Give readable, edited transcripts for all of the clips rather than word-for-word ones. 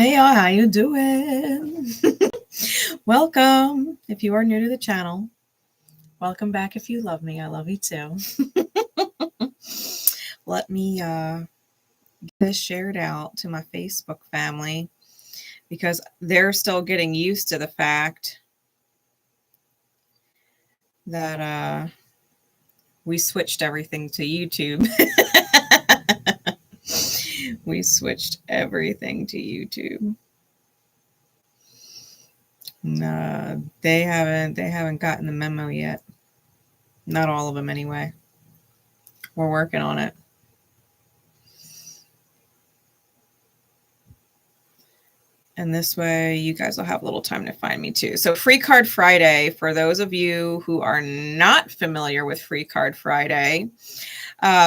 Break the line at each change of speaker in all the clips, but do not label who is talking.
Hey y'all, how you doing? Welcome. If you are new to the channel, welcome back. If you love me, I love you too. Let me get this shared out to my Facebook family because they're still getting used to the fact that we switched everything to YouTube. We switched everything to YouTube. No, they haven't gotten the memo yet. Not all of them anyway. We're working on it. And this way you guys will have a little time to find me too. So Free Card Friday, for those of you who are not familiar with Free Card Friday,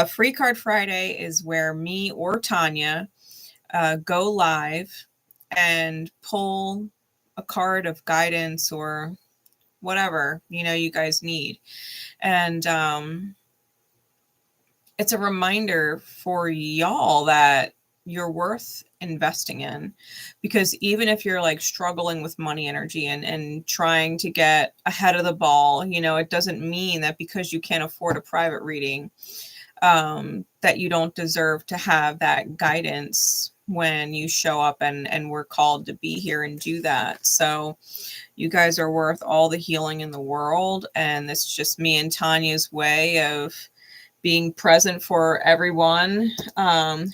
Free Card Friday is where me or Tonya go live and pull a card of guidance or whatever, you guys need. And it's a reminder for y'all that you're worth investing in, because even if you're like struggling with money energy and trying to get ahead of the ball, it doesn't mean that because you can't afford a private reading, that you don't deserve to have that guidance when you show up and we're called to be here and do that. So you guys are worth all the healing in the world. And this is just me and Tanya's way of being present for everyone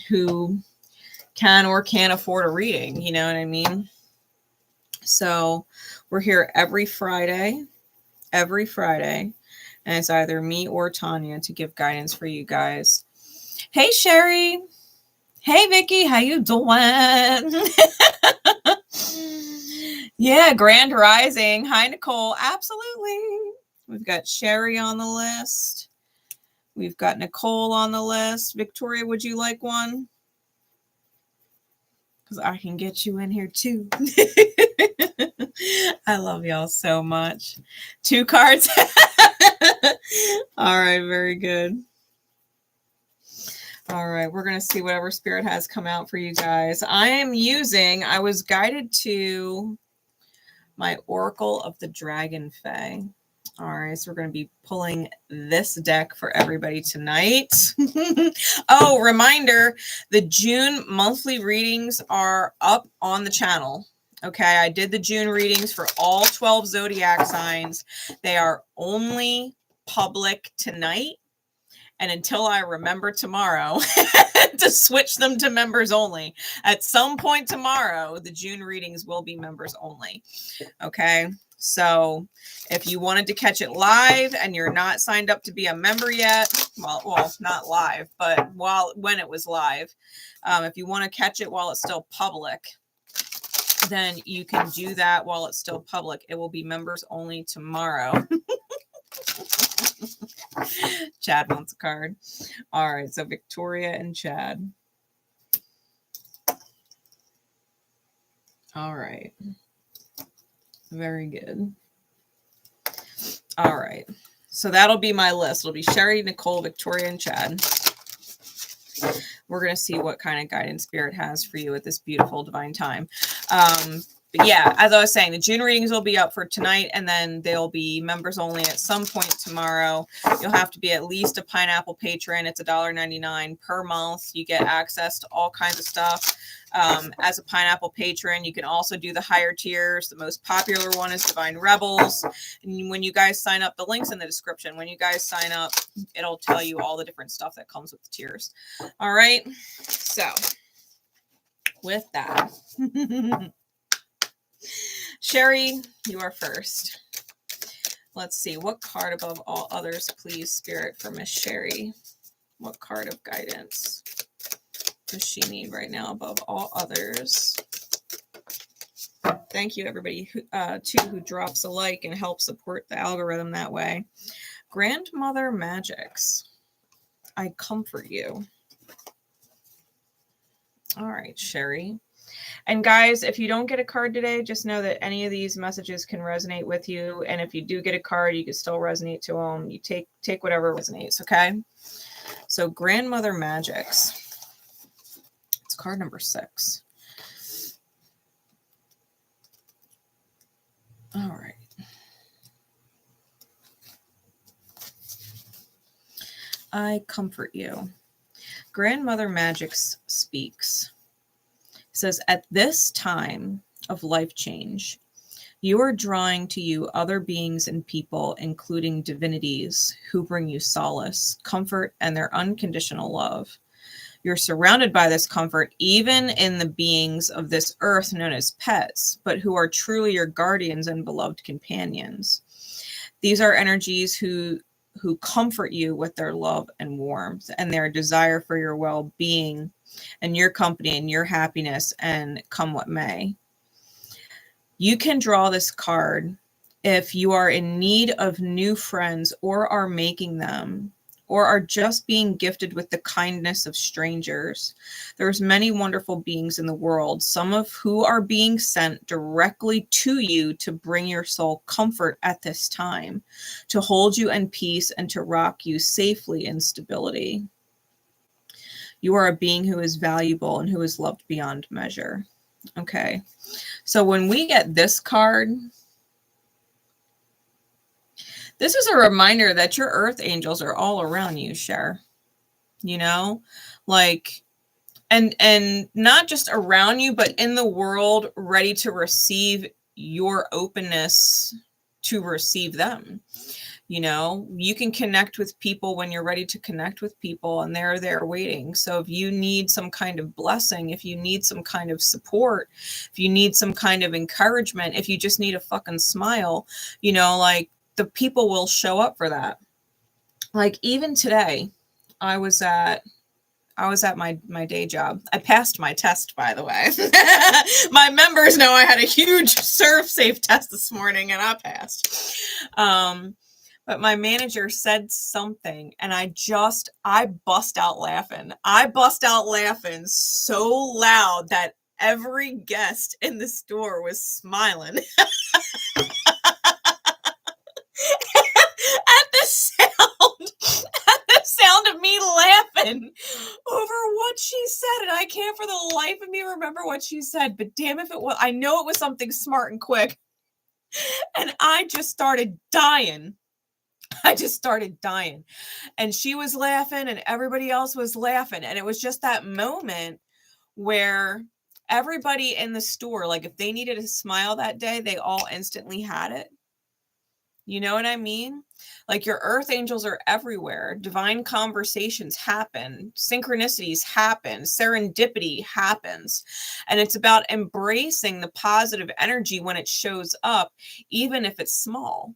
who can or can't afford a reading. You know what I mean? So we're here every Friday, and it's either me or Tonya to give guidance for you guys. Hey, Sherry. Hey, Vicky. How you doing? Yeah, Grand Rising. Hi, Nicole. Absolutely. We've got Sherry on the list. We've got Nicole on the list. Victoria, would you like one? Because I can get you in here too. I love y'all so much. 2 cards. All right, very good. All right, we're going to see whatever spirit has come out for you guys. I was guided to my Oracle of the Dragon Fae. All right, so we're going to be pulling this deck for everybody tonight. Oh, reminder, the June monthly readings are up on the channel. Okay, I did the June readings for all 12 zodiac signs. They are only public tonight. And until I remember tomorrow to switch them to members only, at some point tomorrow, the June readings will be members only. Okay, so if you wanted to catch it live and you're not signed up to be a member yet, well, not live, but when it was live, if you want to catch it while it's still public, then you can do that while it's still public. It will be members only tomorrow. Chad wants a card. All right, so Victoria and Chad. All right. Very good. All right. So that'll be my list. It'll be Sherry, Nicole, Victoria, and Chad. We're going to see what kind of guidance spirit has for you at this beautiful divine time. But yeah, as I was saying, the June readings will be up for tonight, and then they'll be members only at some point tomorrow. You'll have to be at least a Pineapple patron. It's $1.99 per month. You get access to all kinds of stuff. As a Pineapple patron, you can also do the higher tiers. The most popular one is Divine Rebels. And when you guys sign up, the link's in the description. When you guys sign up, it'll tell you all the different stuff that comes with the tiers. All right. So with that, Sherry, you are first. Let's see. What card above all others, please, Spirit, for Miss Sherry? What card of guidance does she need right now above all others? Thank you, everybody, who drops a like and helps support the algorithm that way. Grandmother Magics, I comfort you. All right, Sherry. And guys, if you don't get a card today, just know that any of these messages can resonate with you. And if you do get a card, you can still resonate to them. You take whatever resonates, okay? So Grandmother Magics. It's card number 6. All right. I comfort you. Grandmother Magic speaks. It says, at this time of life change, you are drawing to you other beings and people, including divinities, who bring you solace, comfort, and their unconditional love. You're surrounded by this comfort, even in the beings of this earth known as pets, but who are truly your guardians and beloved companions. These are energies who comfort you with their love and warmth and their desire for your well-being and your company and your happiness, and come what may. You can draw this card if you are in need of new friends, or are making them, or are just being gifted with the kindness of strangers. There's many wonderful beings in the world, some of who are being sent directly to you to bring your soul comfort at this time, to hold you in peace and to rock you safely in stability. You are a being who is valuable and who is loved beyond measure. Okay, so when we get this card, this is a reminder that your earth angels are all around you, Cher. You know, like, and not just around you, but in the world, ready to receive your openness to receive them. You know, you can connect with people when you're ready to connect with people, and they're there waiting. So if you need some kind of blessing, if you need some kind of support, if you need some kind of encouragement, if you just need a fucking smile, you know, like, the people will show up for that. Like, even today, I was at my day job. I passed my test, by the way. My members know I had a huge Serve Safe test this morning, and I passed. But my manager said something, and I bust out laughing. I bust out laughing so loud that every guest in the store was smiling. At the sound of me laughing over what she said, and I can't for the life of me remember what she said, but damn if it was, I know it was something smart and quick, and I just started dying. And she was laughing, and everybody else was laughing, and it was just that moment where everybody in the store, like, if they needed a smile that day, they all instantly had it. You know what I mean? Like, your earth angels are everywhere. Divine conversations happen. Synchronicities happen. Serendipity happens. And it's about embracing the positive energy when it shows up, even if it's small.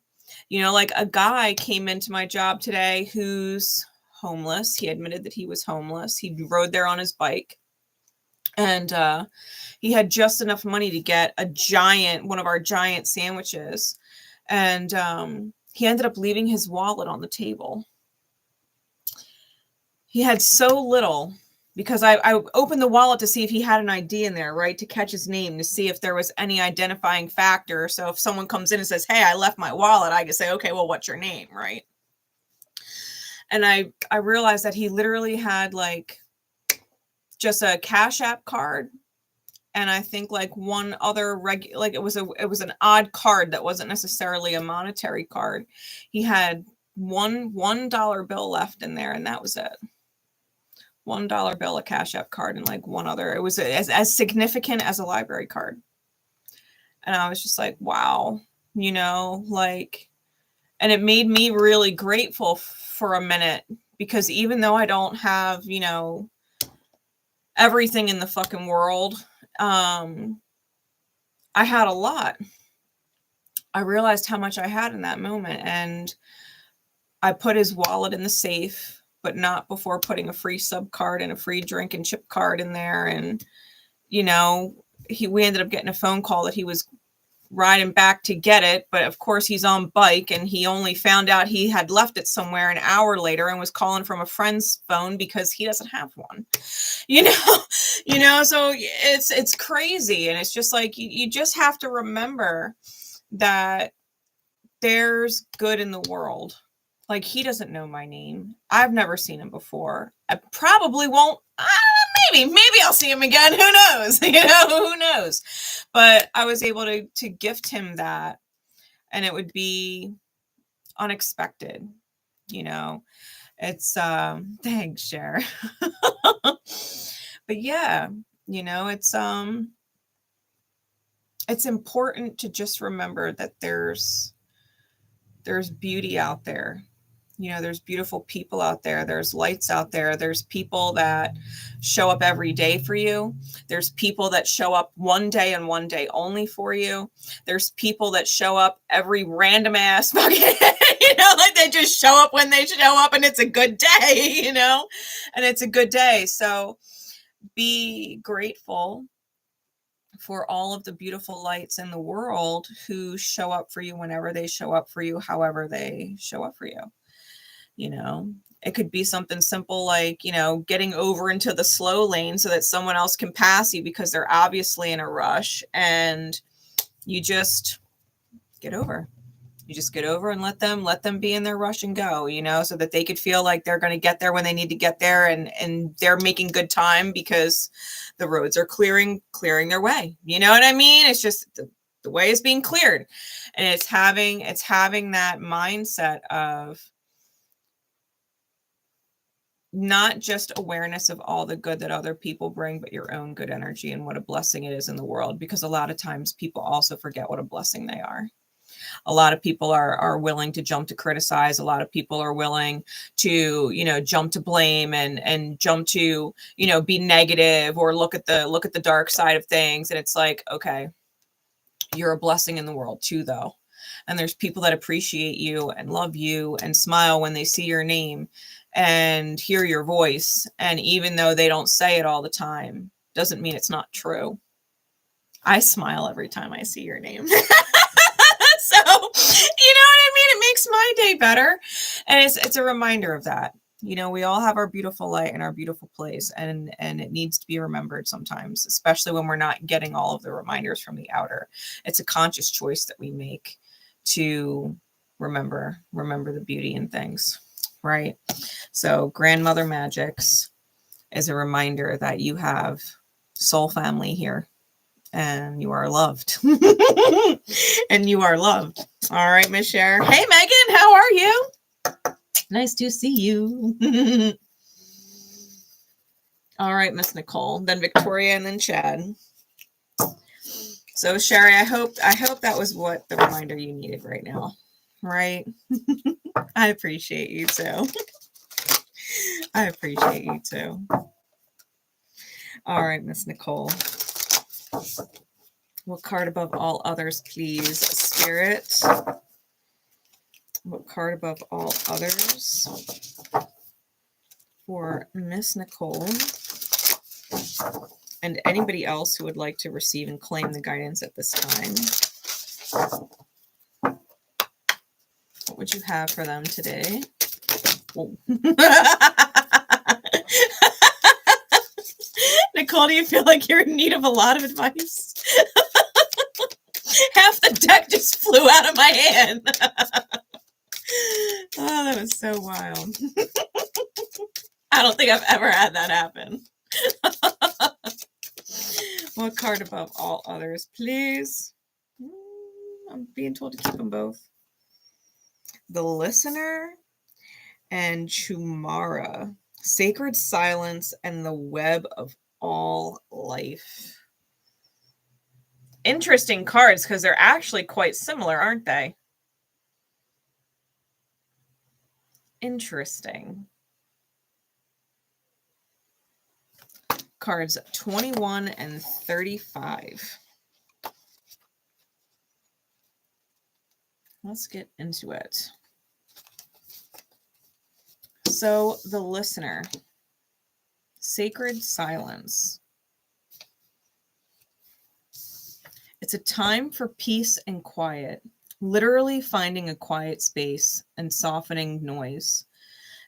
You know, like, a guy came into my job today who's homeless. He admitted that he was homeless. He rode there on his bike. And he had just enough money to get one of our giant sandwiches. And he ended up leaving his wallet on the table. He had so little, because I opened the wallet to see if he had an ID in there, right, to catch his name, to see if there was any identifying factor. So if someone comes in and says, hey, I left my wallet, I can say, okay, well, what's your name, right? And I realized that he literally had, like, just a Cash App card. And I think, like, one other it was an odd card that wasn't necessarily a monetary card. He had one $1 bill left in there, and that was it. $1 bill, a Cash App card, and, like, one other. It was as significant as a library card. And I was just like, wow, you know, like, and it made me really grateful for a minute, because even though I don't have, you know, everything in the fucking world, I had a lot. I realized how much I had in that moment, and I put his wallet in the safe, but not before putting a free sub card and a free drink and chip card in there. And, you know, we ended up getting a phone call that he was riding back to get it, but of course he's on bike, and he only found out he had left it somewhere an hour later and was calling from a friend's phone because he doesn't have one. You know, so it's crazy. And it's just like, you just have to remember that there's good in the world. Like, he doesn't know my name. I've never seen him before. I probably won't. Maybe I'll see him again. Who knows? You know, who knows? But I was able to gift him that. and it would be unexpected, you know. It's thanks, Cher. But yeah, you know, it's important to just remember that there's beauty out there. You know, there's beautiful people out there. There's lights out there. There's people that show up every day for you. There's people that show up one day and one day only for you. There's people that show up every random ass fucking, you know, like they just show up when they show up and it's a good day, you know, and it's a good day. So be grateful for all of the beautiful lights in the world who show up for you whenever they show up for you, however they show up for you. You know, it could be something simple like, you know, getting over into the slow lane so that someone else can pass you because they're obviously in a rush, and you just get over. You just get over and let them be in their rush and go, you know, so that they could feel like they're going to get there when they need to get there, and they're making good time because the roads are clearing their way. You know what I mean? It's just the way is being cleared, and it's having that mindset of not just awareness of all the good that other people bring, but your own good energy and what a blessing it is in the world. Because a lot of times people also forget what a blessing they are. A lot of people are willing to jump to criticize. A lot of people are willing to, you know, jump to blame and jump to, you know, be negative or look at the dark side of things. And it's like, okay, you're a blessing in the world too, though. And there's people that appreciate you and love you and smile when they see your name and hear your voice. And even though they don't say it all the time, doesn't mean it's not true. I smile every time I see your name. So, you know what I mean? It makes my day better. And it's a reminder of that. You know, we all have our beautiful light and our beautiful place, and it needs to be remembered sometimes, especially when we're not getting all of the reminders from the outer. It's a conscious choice that we make to remember the beauty in things, right? So grandmother magics is a reminder that you have soul family here. And you are loved. And you are loved. All right, Miss Cher. Hey, Megan, how are you? Nice to see you. All right, Miss Nicole, then Victoria, and then Chad. So, Sherry, I hope that was what the reminder you needed right now, right? I appreciate you too. I appreciate you too. All right, Miss Nicole. What card above all others, please, Spirit? What card above all others for Miss Nicole and anybody else who would like to receive and claim the guidance at this time? What would you have for them today? Nicole, do you feel like you're in need of a lot of advice? Half the deck just flew out of my hand. Oh, that was so wild. I don't think I've ever had that happen. What card above all others, please? I'm being told to keep them both. The Listener and Chumara. Sacred Silence and the Web of All Life. Interesting cards because they're actually quite similar, aren't they? Interesting. Cards 21 and 35. Let's get into it. So, the Listener. Sacred Silence. It's a time for peace and quiet, literally finding a quiet space and softening noise.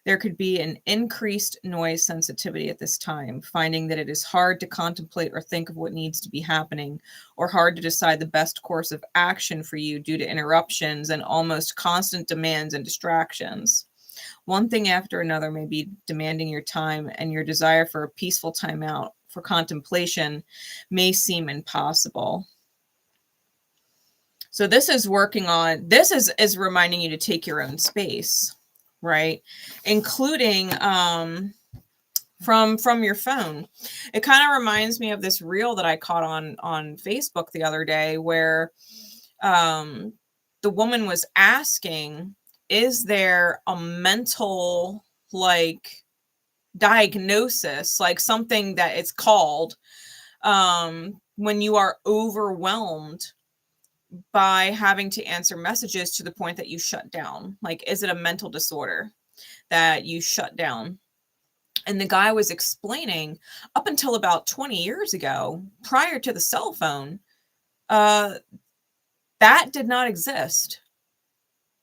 There could be an increased noise sensitivity at this time, finding that it is hard to contemplate or think of what needs to be happening, or hard to decide the best course of action for you due to interruptions and almost constant demands and distractions. One thing after another may be demanding your time, and your desire for a peaceful time out for contemplation may seem impossible. So this is working on, this is reminding you to take your own space, right? Including from your phone. It kind of reminds me of this reel that I caught on Facebook the other day, where the woman was asking, is there a mental like diagnosis, like something that it's called, when you are overwhelmed by having to answer messages to the point that you shut down? Like, is it a mental disorder that you shut down? And the guy was explaining, up until about 20 years ago, prior to the cell phone, that did not exist.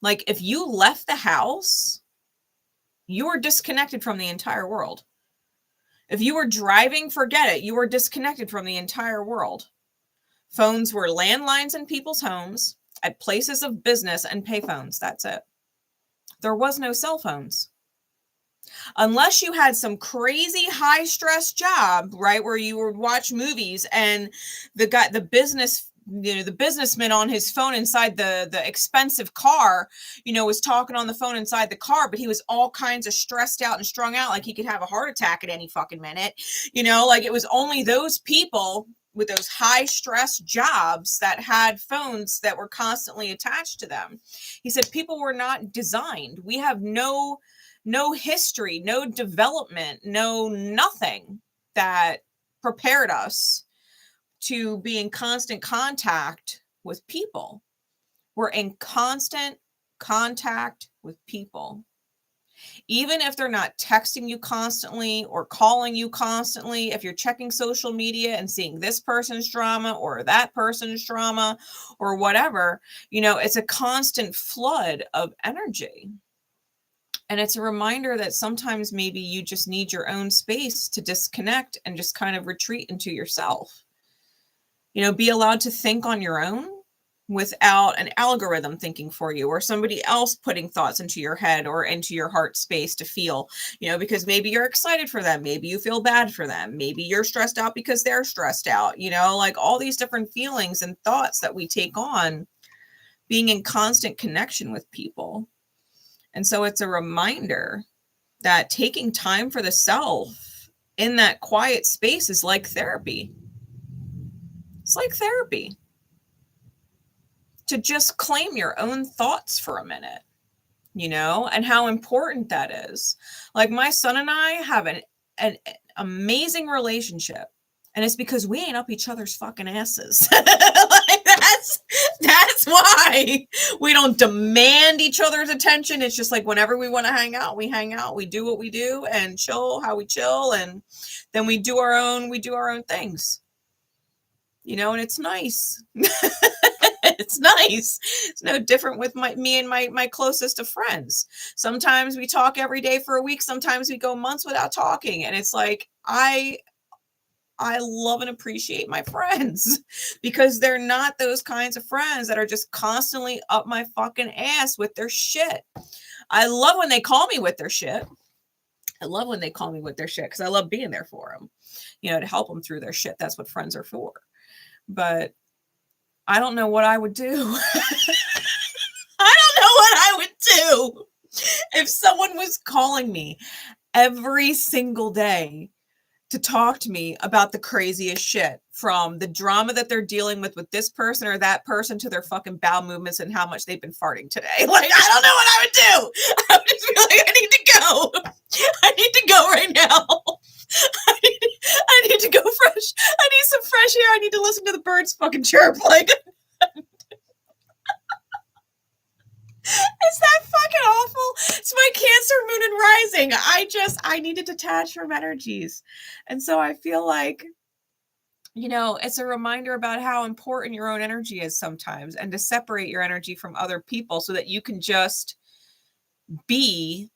Like, if you left the house, you were disconnected from the entire world. If you were driving, forget it. You were disconnected from the entire world. Phones were landlines in people's homes, at places of business, and payphones. That's it. There was no cell phones. Unless you had some crazy high stress job, right, where you would watch movies and the businessman on his phone inside the expensive car, was talking on the phone inside the car, but he was all kinds of stressed out and strung out, like he could have a heart attack at any fucking minute. Like, it was only those people with those high stress jobs that had phones that were constantly attached to them. He said people were not designed. We have no history, no development, no nothing that prepared us to be in constant contact with people. We're in constant contact with people. Even if they're not texting you constantly or calling you constantly, if you're checking social media and seeing this person's drama or that person's drama or whatever, it's a constant flood of energy. And it's a reminder that sometimes maybe you just need your own space to disconnect and just kind of retreat into yourself. Be allowed to think on your own without an algorithm thinking for you, or somebody else putting thoughts into your head or into your heart space to feel, because maybe you're excited for them. Maybe you feel bad for them. Maybe you're stressed out because they're stressed out, like all these different feelings and thoughts that we take on being in constant connection with people. And so it's a reminder that taking time for the self in that quiet space is like therapy. It's like therapy. To just claim your own thoughts for a minute, and how important that is. Like, my son and I have an amazing relationship, and it's because we ain't up each other's fucking asses. Like, that's why we don't demand each other's attention. It's just like, whenever we want to hang out, we hang out, we do what we do and chill how we chill, and then we do our own things, and it's nice. It's nice. It's no different with me and my closest of friends. Sometimes we talk every day for a week. Sometimes we go months without talking. And it's like, I love and appreciate my friends, because they're not those kinds of friends that are just constantly up my fucking ass with their shit. I love when they call me with their shit. Because I love being there for them, to help them through their shit. That's what friends are for. But I don't know what I would do. I don't know what I would do if someone was calling me every single day to talk to me about the craziest shit, from the drama that they're dealing with this person or that person, to their fucking bowel movements and how much they've been farting today. Like, I don't know what I would do. I would just be like, I need to go. I need to go right now. I need to go fresh. I need some fresh air. I need to listen to the birds fucking chirp. Like, is that fucking awful? It's my Cancer moon and rising. I need to detach from energies. And so I feel like, it's a reminder about how important your own energy is sometimes, and to separate your energy from other people so that you can just be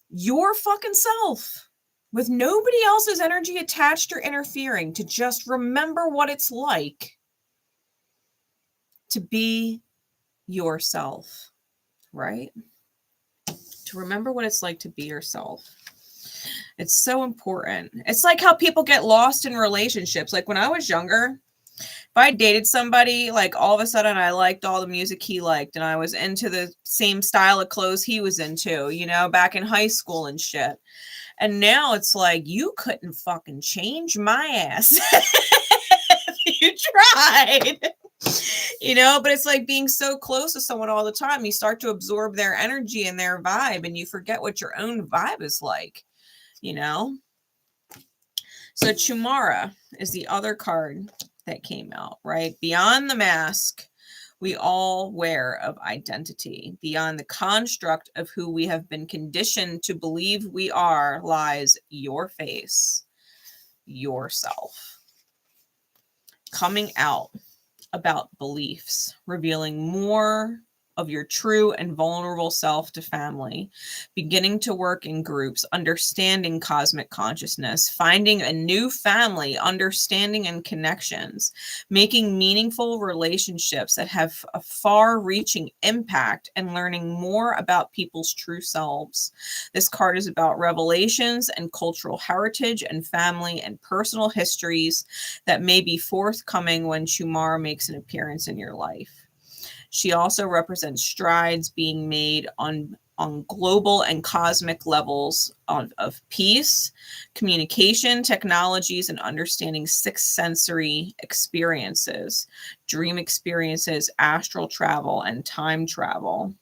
your fucking self with nobody else's energy attached or interfering, to just remember what it's like to be yourself, right? To remember what it's like to be yourself. It's so important. It's like how people get lost in relationships. Like, when I was younger, I dated somebody, like all of a sudden I liked all the music he liked and I was into the same style of clothes he was into, you know, back in high school and shit. And now it's like, you couldn't fucking change my ass. You tried. You know, but it's like being so close to someone all the time. You start to absorb their energy and their vibe and you forget what your own vibe is like, you know? So 𝗬𝗏 is the other card that came out, right? Beyond the mask we all wear of identity, beyond the construct of who we have been conditioned to believe we are, lies your face, yourself. Coming out about beliefs, revealing more of your true and vulnerable self to family, beginning to work in groups, understanding cosmic consciousness, finding a new family, understanding and connections, making meaningful relationships that have a far-reaching impact, and learning more about people's true selves. This card is about revelations and cultural heritage and family and personal histories that may be forthcoming when 𝗬𝗏 makes an appearance in your life. She also represents strides being made on global and cosmic levels of peace, communication, technologies, and understanding sixth sensory experiences, dream experiences, astral travel, and time travel.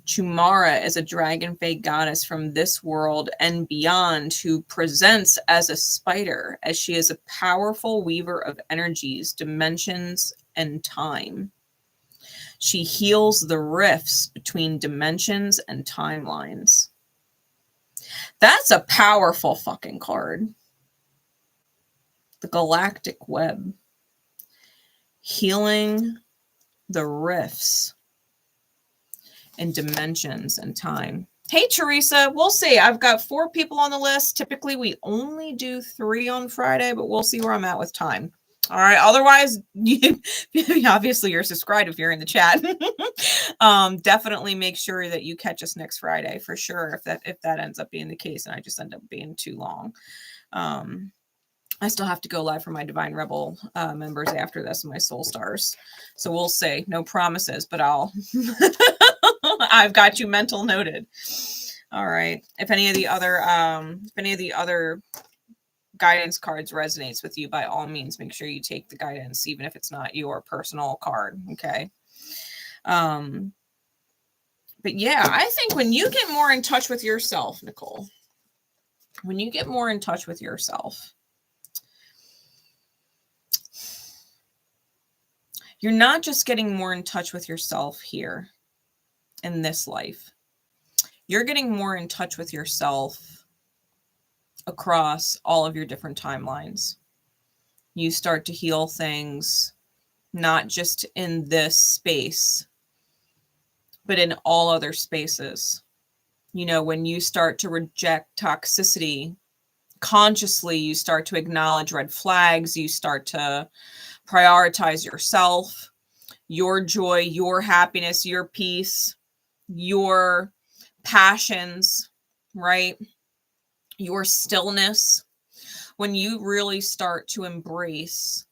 𝗬𝗏 is a dragon fae goddess from this world and beyond who presents as a spider, as she is a powerful weaver of energies, dimensions, and time. She heals the rifts between dimensions and timelines. That's a powerful fucking card. The galactic web. Healing the rifts in dimensions and time. Hey, Teresa, we'll see. I've got 4 people on the list. Typically, we only do 3 on Friday, but we'll see where I'm at with time. All right. Otherwise, obviously you're subscribed if you're in the chat. Definitely make sure that you catch us next Friday for sure. If that ends up being the case, and I just end up being too long. I still have to go live for my Divine Rebel members after this, my Soul Stars. So we'll see. No promises, but I've got you mental noted. All right. If any of the other guidance cards resonates with you, by all means, make sure you take the guidance, even if it's not your personal card. Okay. But yeah, I think when you get more in touch with yourself, Nicole, when you get more in touch with yourself, you're not just getting more in touch with yourself here in this life. You're getting more in touch with yourself across all of your different timelines. You start to heal things, not just in this space, but in all other spaces. You know, when you start to reject toxicity consciously, you start to acknowledge red flags, you start to prioritize yourself, your joy, your happiness, your peace, your passions, right? Your stillness. When you really start to embrace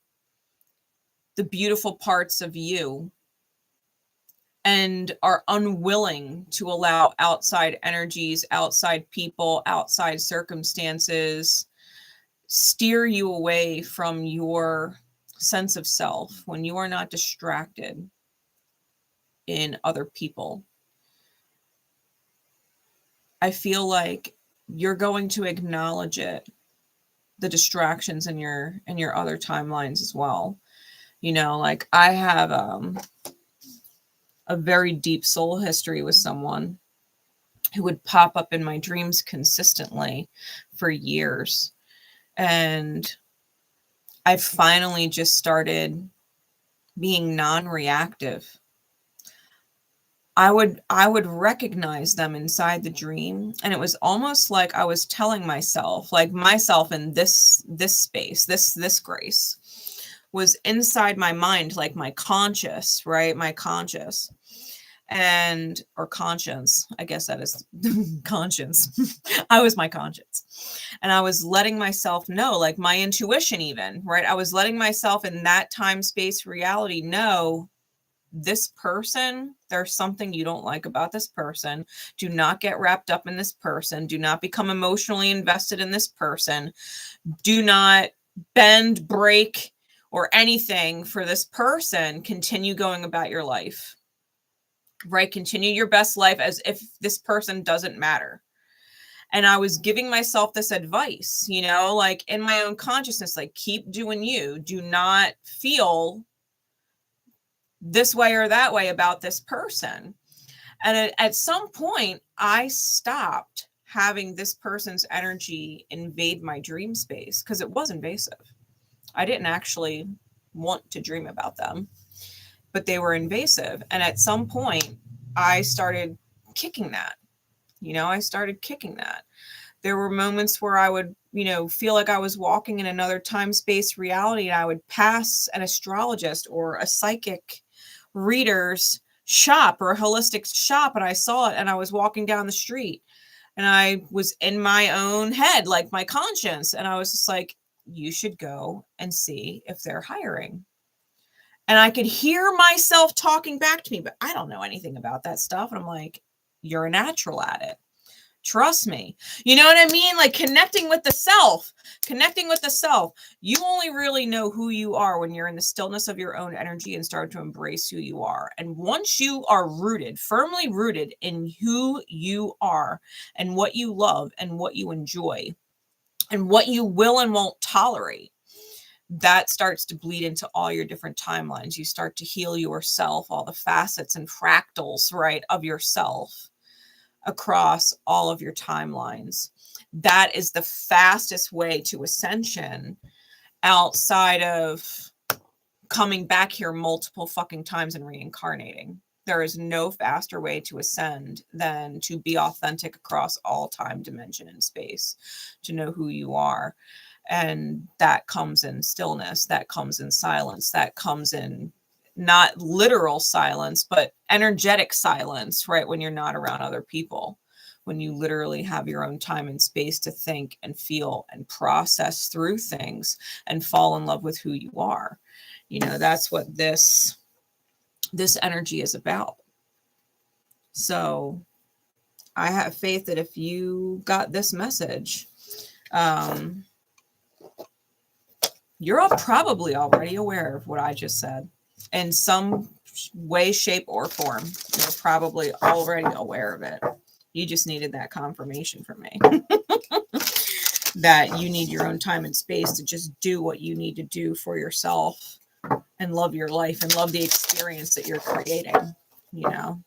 the beautiful parts of you and are unwilling to allow outside energies, outside people, outside circumstances steer you away from your sense of self, when you are not distracted in other people, I feel like you're going to acknowledge it, the distractions in your other timelines as well. You know, like I have a very deep soul history with someone who would pop up in my dreams consistently for years. And I finally just started being non-reactive. I would recognize them inside the dream, and it was almost like I was telling myself, like myself in this space, this Grace was inside my mind, like my conscious, right? My conscious. or conscience. I guess that is conscience. I was my conscience. And I was letting myself know, like my intuition even, right? I was letting myself in that time, space, reality know this person, there's something you don't like about this person. Do not get wrapped up in this person. Do not become emotionally invested in this person. Do not bend, break, or anything for this person. Continue going about your life, right? Continue your best life as if this person doesn't matter. And I was giving myself this advice, you know, like in my own consciousness, like keep doing you. Do not feel this way or that way about this person. And at some point, I stopped having this person's energy invade my dream space because it was invasive. I didn't actually want to dream about them, but they were invasive. And at some point, I started kicking that. You know, I started kicking that. There were moments where I would, you know, feel like I was walking in another time, space, reality, and I would pass an astrologist or a psychic reader's shop or a holistic shop, and I saw it, and I was walking down the street, and I was in my own head, like my conscience, and I was just like, you should go and see if they're hiring. And I could hear myself talking back to me, but I don't know anything about that stuff. And I'm like, you're a natural at it. Trust me. You know what I mean? Like connecting with the self. You only really know who you are when you're in the stillness of your own energy and start to embrace who you are. And once you are rooted, firmly rooted in who you are and what you love and what you enjoy and what you will and won't tolerate, that starts to bleed into all your different timelines. You start to heal yourself, all the facets and fractals, right, of yourself across all of your timelines. That is the fastest way to ascension outside of coming back here multiple fucking times and reincarnating. There is no faster way to ascend than to be authentic across all time, dimension, and space, to know who you are. And that comes in stillness, that comes in silence, that comes in not literal silence, but energetic silence, right? When you're not around other people, when you literally have your own time and space to think and feel and process through things and fall in love with who you are. You know, that's what this energy is about. So I have faith that if you got this message, you're all probably already aware of what I just said in some way, shape, or form. You're probably already aware of it. You just needed that confirmation from me that you need your own time and space to just do what you need to do for yourself and love your life and love the experience that you're creating, you know.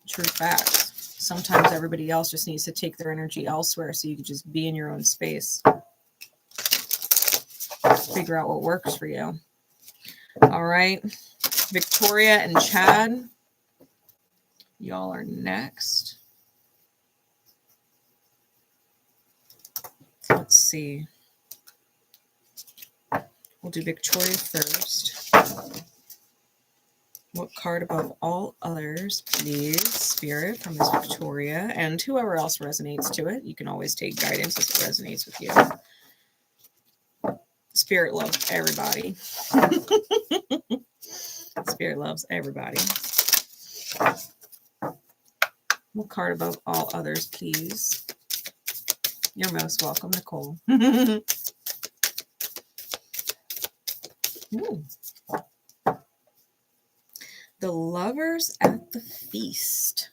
True facts. Sometimes everybody else just needs to take their energy elsewhere so you can just be in your own space. Figure out what works for you. All right. Victoria and Chad, y'all are next. Let's see. We'll do Victoria first. What card above all others, please, Spirit, from Miss Victoria, and whoever else resonates to it. You can always take guidance as it resonates with you. Spirit loves everybody. Spirit loves everybody. What card above all others, please? You're most welcome, Nicole. Ooh. The Lovers at the Feast.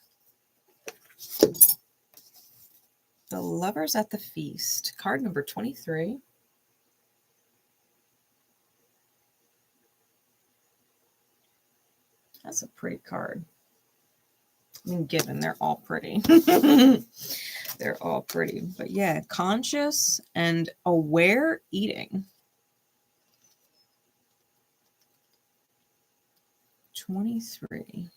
The Lovers at the Feast. Card number 23. That's a pretty card. I mean, given they're all pretty. They're all pretty. But yeah, conscious and aware eating. 23.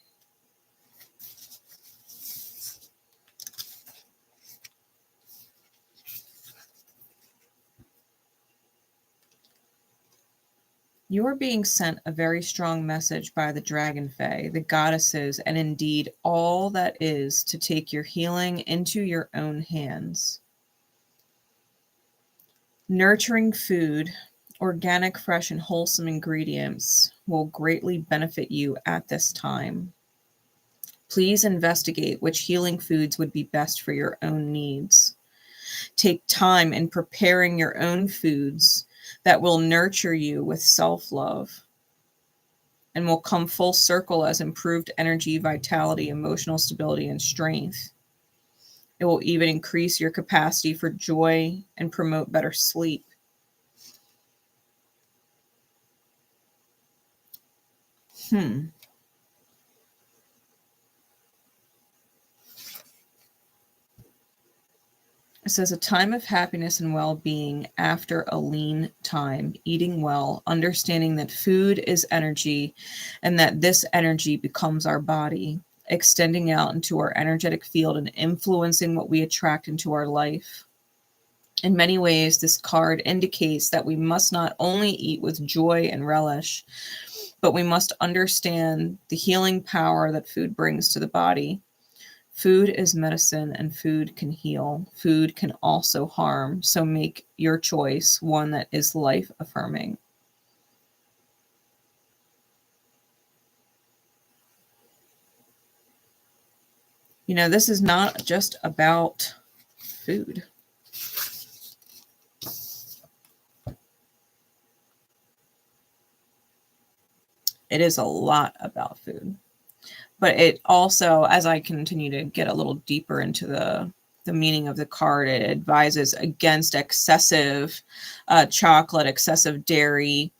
You are being sent a very strong message by the Dragon Fae, the goddesses, and indeed all that is, to take your healing into your own hands. Nurturing food, organic, fresh, and wholesome ingredients will greatly benefit you at this time. Please investigate which healing foods would be best for your own needs. Take time in preparing your own foods that will nurture you with self-love and will come full circle as improved energy, vitality, emotional stability, and strength. It will even increase your capacity for joy and promote better sleep. It says a time of happiness and well-being after a lean time, eating well, understanding that food is energy and that this energy becomes our body, extending out into our energetic field and influencing what we attract into our life. In many ways, this card indicates that we must not only eat with joy and relish, but we must understand the healing power that food brings to the body. Food is medicine and food can heal. Food can also harm. So make your choice one that is life affirming. You know, this is not just about food. It is a lot about food. But it also, as I continue to get a little deeper into the meaning of the card, it advises against excessive chocolate, excessive dairy,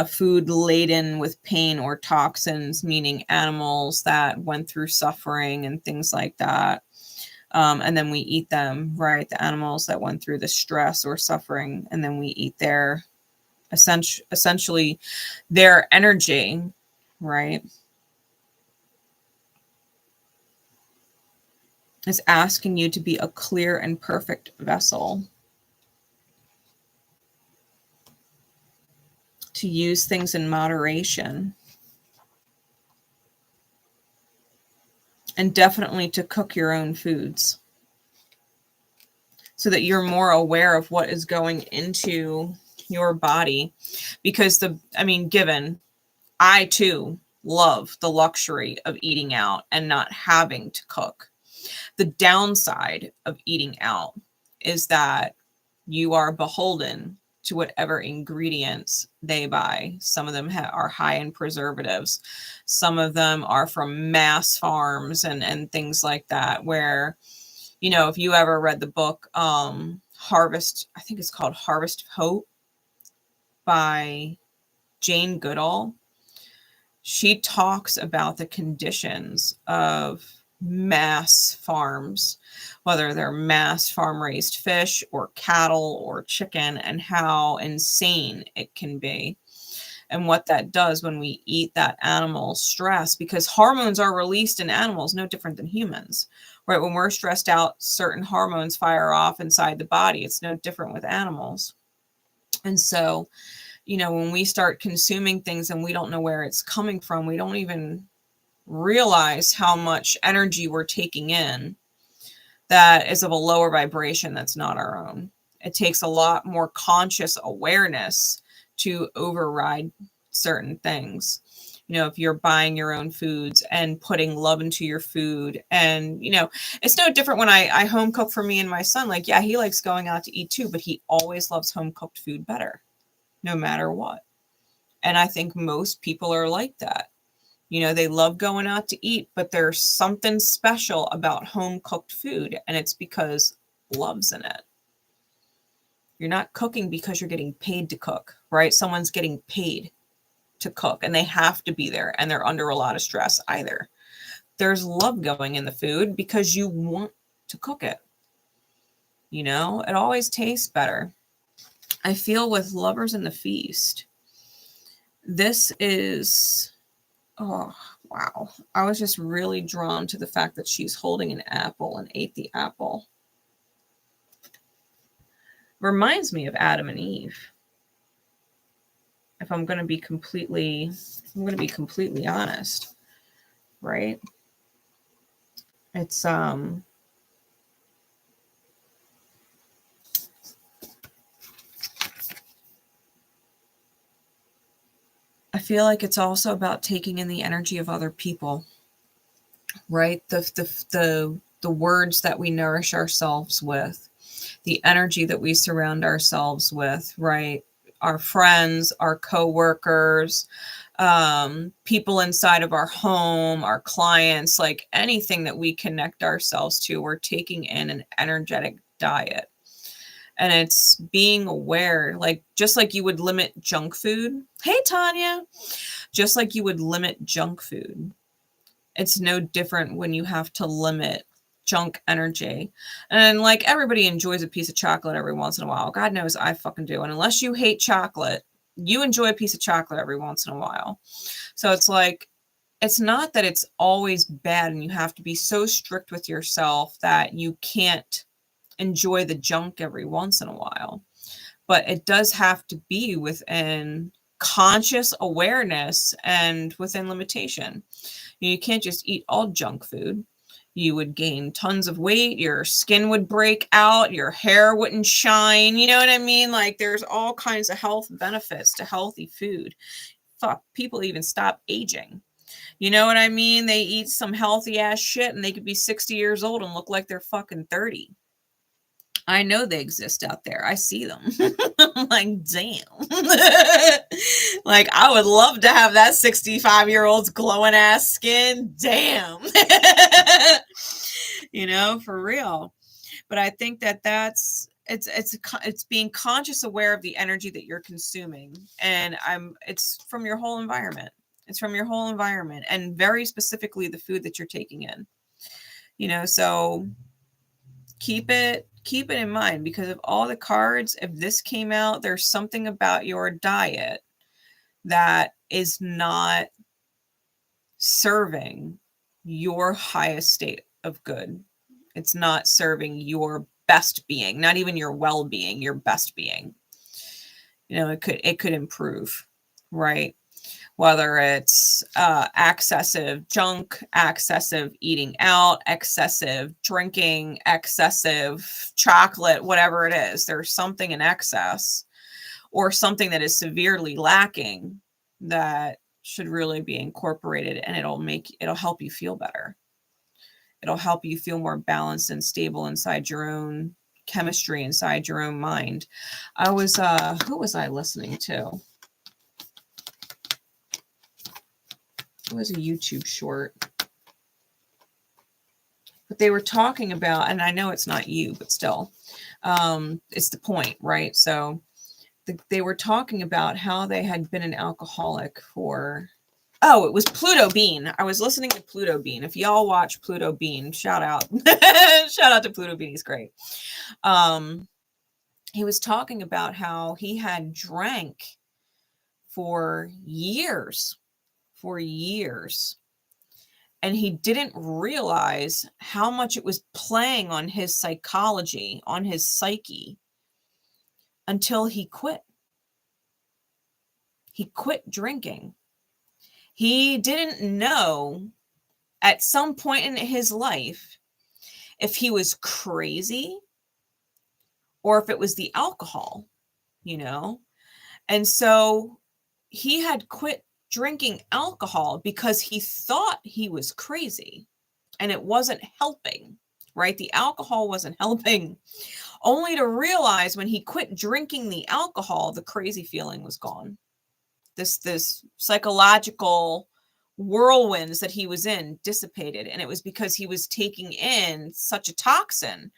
food laden with pain or toxins, meaning animals that went through suffering and things like that. And then we eat them, right? The animals that went through the stress or suffering, and then we eat their, essentially their energy, right? Is asking you to be a clear and perfect vessel. To use things in moderation. And definitely to cook your own foods. So that you're more aware of what is going into your body. Because given, I too love the luxury of eating out and not having to cook. The downside of eating out is that you are beholden to whatever ingredients they buy. Some of them are high in preservatives. Some of them are from mass farms and things like that, where, you know, if you ever read the book, Harvest, I think it's called Harvest of Hope by Jane Goodall, she talks about the conditions of mass farms, whether they're mass farm raised fish or cattle or chicken, and how insane it can be. And what that does when we eat that animal stress, because hormones are released in animals no different than humans, right? When we're stressed out, certain hormones fire off inside the body. It's no different with animals. And so, you know, when we start consuming things and we don't know where it's coming from, we don't even realize how much energy we're taking in that is of a lower vibration that's not our own. It takes a lot more conscious awareness to override certain things. You know, if you're buying your own foods and putting love into your food, and, you know, it's no different when I home cook for me and my son. Like, yeah, he likes going out to eat too, but he always loves home cooked food better, no matter what. And I think most people are like that. You know, they love going out to eat, but there's something special about home cooked food, and it's because love's in it. You're not cooking because you're getting paid to cook, right? Someone's getting paid to cook and they have to be there and they're under a lot of stress either. There's love going in the food because you want to cook it. You know, it always tastes better. I feel with Lovers in the Feast, this is, oh, wow. I was just really drawn to the fact that she's holding an apple and ate the apple. Reminds me of Adam and Eve. If I'm going to be completely honest, right? It's, I feel like it's also about taking in the energy of other people, right? The words that we nourish ourselves with, the energy that we surround ourselves with, right? Our friends, our coworkers, people inside of our home, our clients, like anything that we connect ourselves to, we're taking in an energetic diet. And it's being aware, like just like you would limit junk food. Hey, Tonya. Just like you would limit junk food. It's no different when you have to limit junk energy. And like everybody enjoys a piece of chocolate every once in a while. God knows I fucking do. And unless you hate chocolate, you enjoy a piece of chocolate every once in a while. So it's like, it's not that it's always bad and you have to be so strict with yourself that you can't enjoy the junk every once in a while. But it does have to be within conscious awareness and within limitation. You can't just eat all junk food. You would gain tons of weight, your skin would break out, your hair wouldn't shine. You know what I mean? Like there's all kinds of health benefits to healthy food. Fuck, people even stop aging. You know what I mean? They eat some healthy ass shit and they could be 60 years old and look like they're fucking 30. I know they exist out there. I see them. I'm like, damn. Like, I would love to have that 65-year-old's glowing ass skin. Damn. You know, for real. But I think it's being conscious aware of the energy that you're consuming. And it's from your whole environment. It's from your whole environment, and very specifically the food that you're taking in. You know, so keep it in mind, because of all the cards, if this came out, there's something about your diet that is not serving your highest state of good. It's not serving your best being, not even your well-being, your best being. You know, it could improve, right? Whether it's excessive junk, excessive eating out, excessive drinking, excessive chocolate, whatever it is, there's something in excess or something that is severely lacking that should really be incorporated, and it'll help you feel better. It'll help you feel more balanced and stable inside your own chemistry, inside your own mind. Who was I listening to? It was a YouTube short, but they were talking about, and I know it's not you, but still, it's the point, right? So they were talking about how they had been an alcoholic for, it was Pluto Bean. I was listening to Pluto Bean. If y'all watch Pluto Bean, shout out. Shout out to Pluto Bean. He's great. He was talking about how he had drank for years. And he didn't realize how much it was playing on his psychology, on his psyche, until he quit. He quit drinking. He didn't know at some point in his life if he was crazy or if it was the alcohol, you know? And so he had quit drinking alcohol because he thought he was crazy and it wasn't helping, right? The alcohol wasn't helping, only to realize when he quit drinking the alcohol, the crazy feeling was gone. This psychological whirlwinds that he was in dissipated, and it was because he was taking in such a toxin,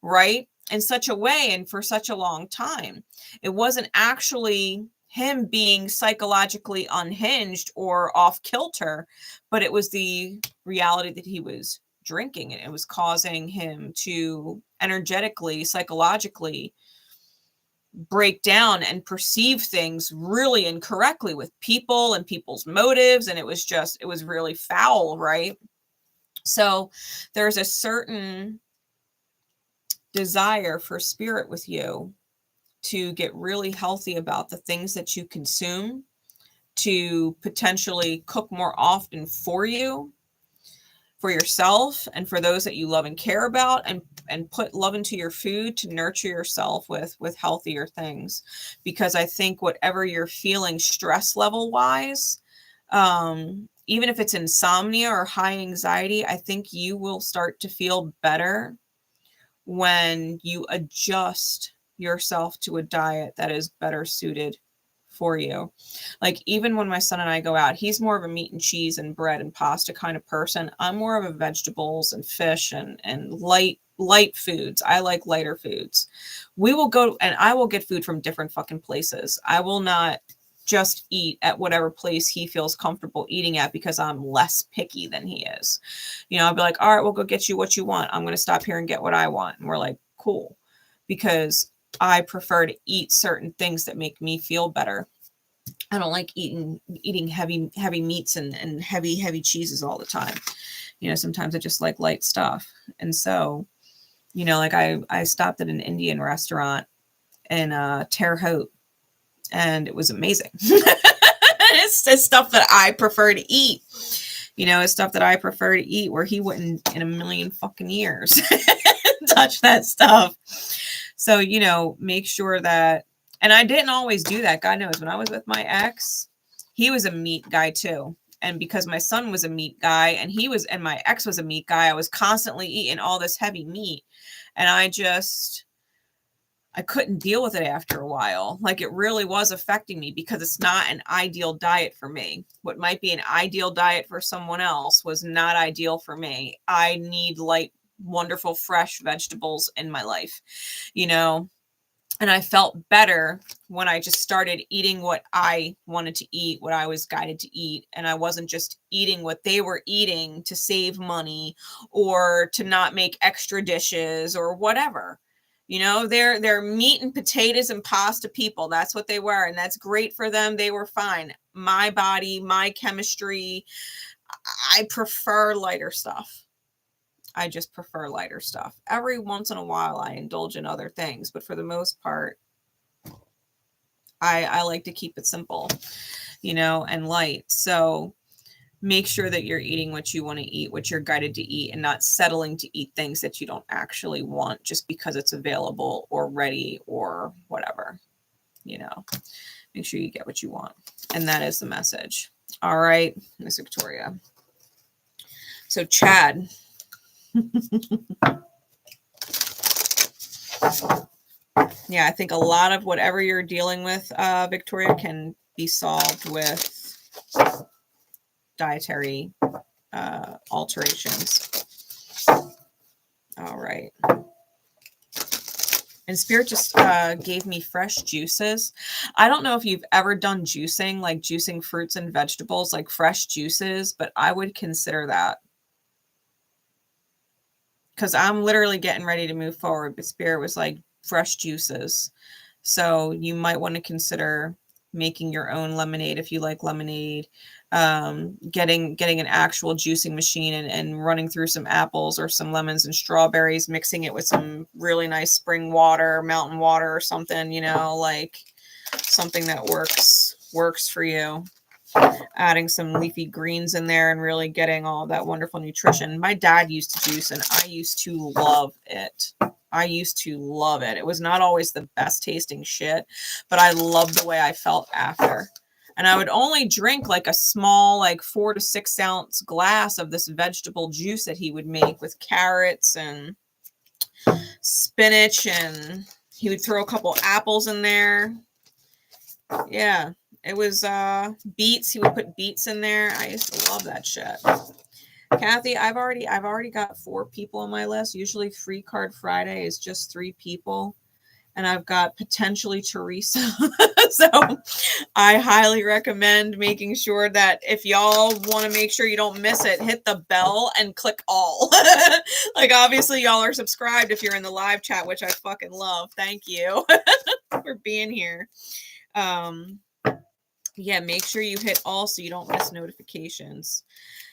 right? In such a way and for such a long time. It wasn't actually him being psychologically unhinged or off kilter, but it was the reality that he was drinking, and it was causing him to energetically, psychologically break down and perceive things really incorrectly with people and people's motives. And it was really foul, right? So there's a certain desire for spirit with you to get really healthy about the things that you consume to potentially cook more often for you, for yourself, and for those that you love and care about, and put love into your food to nurture yourself with healthier things. Because I think whatever you're feeling stress level wise, even if it's insomnia or high anxiety, I think you will start to feel better when you adjust yourself to a diet that is better suited for you. Like, even when my son and I go out, he's more of a meat and cheese and bread and pasta kind of person. I'm more of a vegetables and fish and light foods. I like lighter foods. We will go and I will get food from different fucking places. I will not just eat at whatever place he feels comfortable eating at because I'm less picky than he is. You know, I'll be like, all right, we'll go get you what you want. I'm going to stop here and get what I want. And we're like, cool. Because I prefer to eat certain things that make me feel better. I don't like eating heavy meats and heavy cheeses all the time. You know, sometimes I just like light stuff. And so, you know, like I stopped at an Indian restaurant in Terre Haute, and it was amazing. It's stuff that I prefer to eat. You know, it's stuff that I prefer to eat where he wouldn't in a million fucking years touch that stuff. So, you know, make sure that, and I didn't always do that. God knows, when I was with my ex, he was a meat guy too. And because my son was a meat guy and my ex was a meat guy, I was constantly eating all this heavy meat. And I couldn't deal with it after a while. Like, it really was affecting me because it's not an ideal diet for me. What might be an ideal diet for someone else was not ideal for me. I need light, wonderful, fresh vegetables in my life, you know? And I felt better when I just started eating what I wanted to eat, what I was guided to eat. And I wasn't just eating what they were eating to save money or to not make extra dishes or whatever. You know, they're meat and potatoes and pasta people. That's what they were. And that's great for them. They were fine. My body, my chemistry, I prefer lighter stuff. I just prefer lighter stuff. Every once in a while, I indulge in other things, but for the most part, I like to keep it simple, you know, and light. So make sure that you're eating what you want to eat, what you're guided to eat, and not settling to eat things that you don't actually want just because it's available or ready or whatever, you know. Make sure you get what you want. And that is the message. All right, Miss Victoria. So Chad. Yeah, I think a lot of whatever you're dealing with, Victoria, can be solved with dietary alterations. All right. And Spirit just gave me fresh juices. I don't know if you've ever done juicing, like juicing fruits and vegetables, like fresh juices, but I would consider that. Because I'm literally getting ready to move forward, but Spirit was like fresh juices. So you might want to consider making your own lemonade if you like lemonade, getting an actual juicing machine and running through some apples or some lemons and strawberries, mixing it with some really nice spring water, mountain water or something, you know, like something that works for you. Adding some leafy greens in there and really getting all that wonderful nutrition. My dad used to juice and I used to love it. It was not always the best tasting shit, but I loved the way I felt after. And I would only drink like a small, like 4 to 6 ounce glass of this vegetable juice that he would make with carrots and spinach, and he would throw a couple apples in there. Yeah. It was beets. He would put beets in there. I used to love that shit. Kathy, I've already got 4 people on my list. Usually Free Card Friday is just 3 people. And I've got potentially Teresa. So I highly recommend making sure that if y'all want to make sure you don't miss it, hit the bell and click all. Like, obviously y'all are subscribed if you're in the live chat, which I fucking love. Thank you for being here. Yeah, make sure you hit all so you don't miss notifications,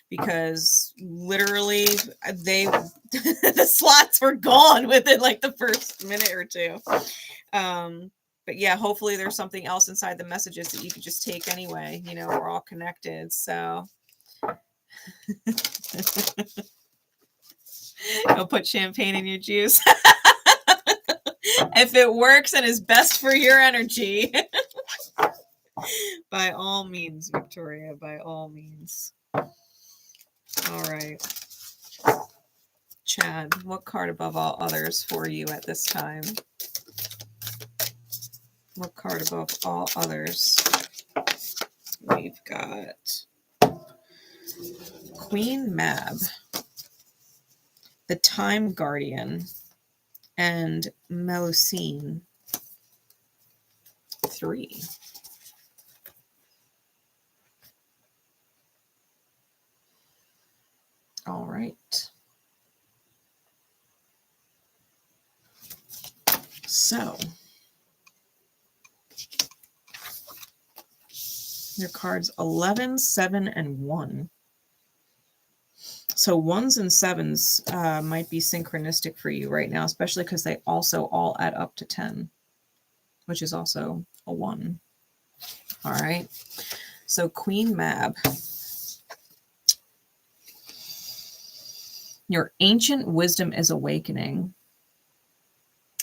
because literally the slots were gone within like the first minute or two. But yeah, hopefully there's something else inside the messages that you could just take anyway. You know, we're all connected. So go put champagne in your juice. If it works and is best for your energy. By all means, Victoria, by all means. All right. Chad, what card above all others for you at this time? What card above all others? We've got Queen Mab, the Time Guardian, and Melusine 3. All right. So your cards 11, 7, and 1. So 1s and 7s might be synchronistic for you right now, especially because they also all add up to 10, which is also a 1. All right. So Queen Mab. Your ancient wisdom is awakening.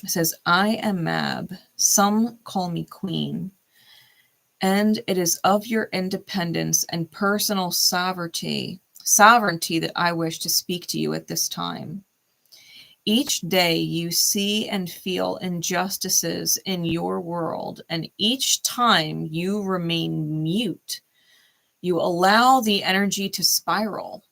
It says, I am Mab. Some call me queen. And it is of your independence and personal sovereignty that I wish to speak to you at this time. Each day you see and feel injustices in your world, and each time you remain mute, you allow the energy to spiral.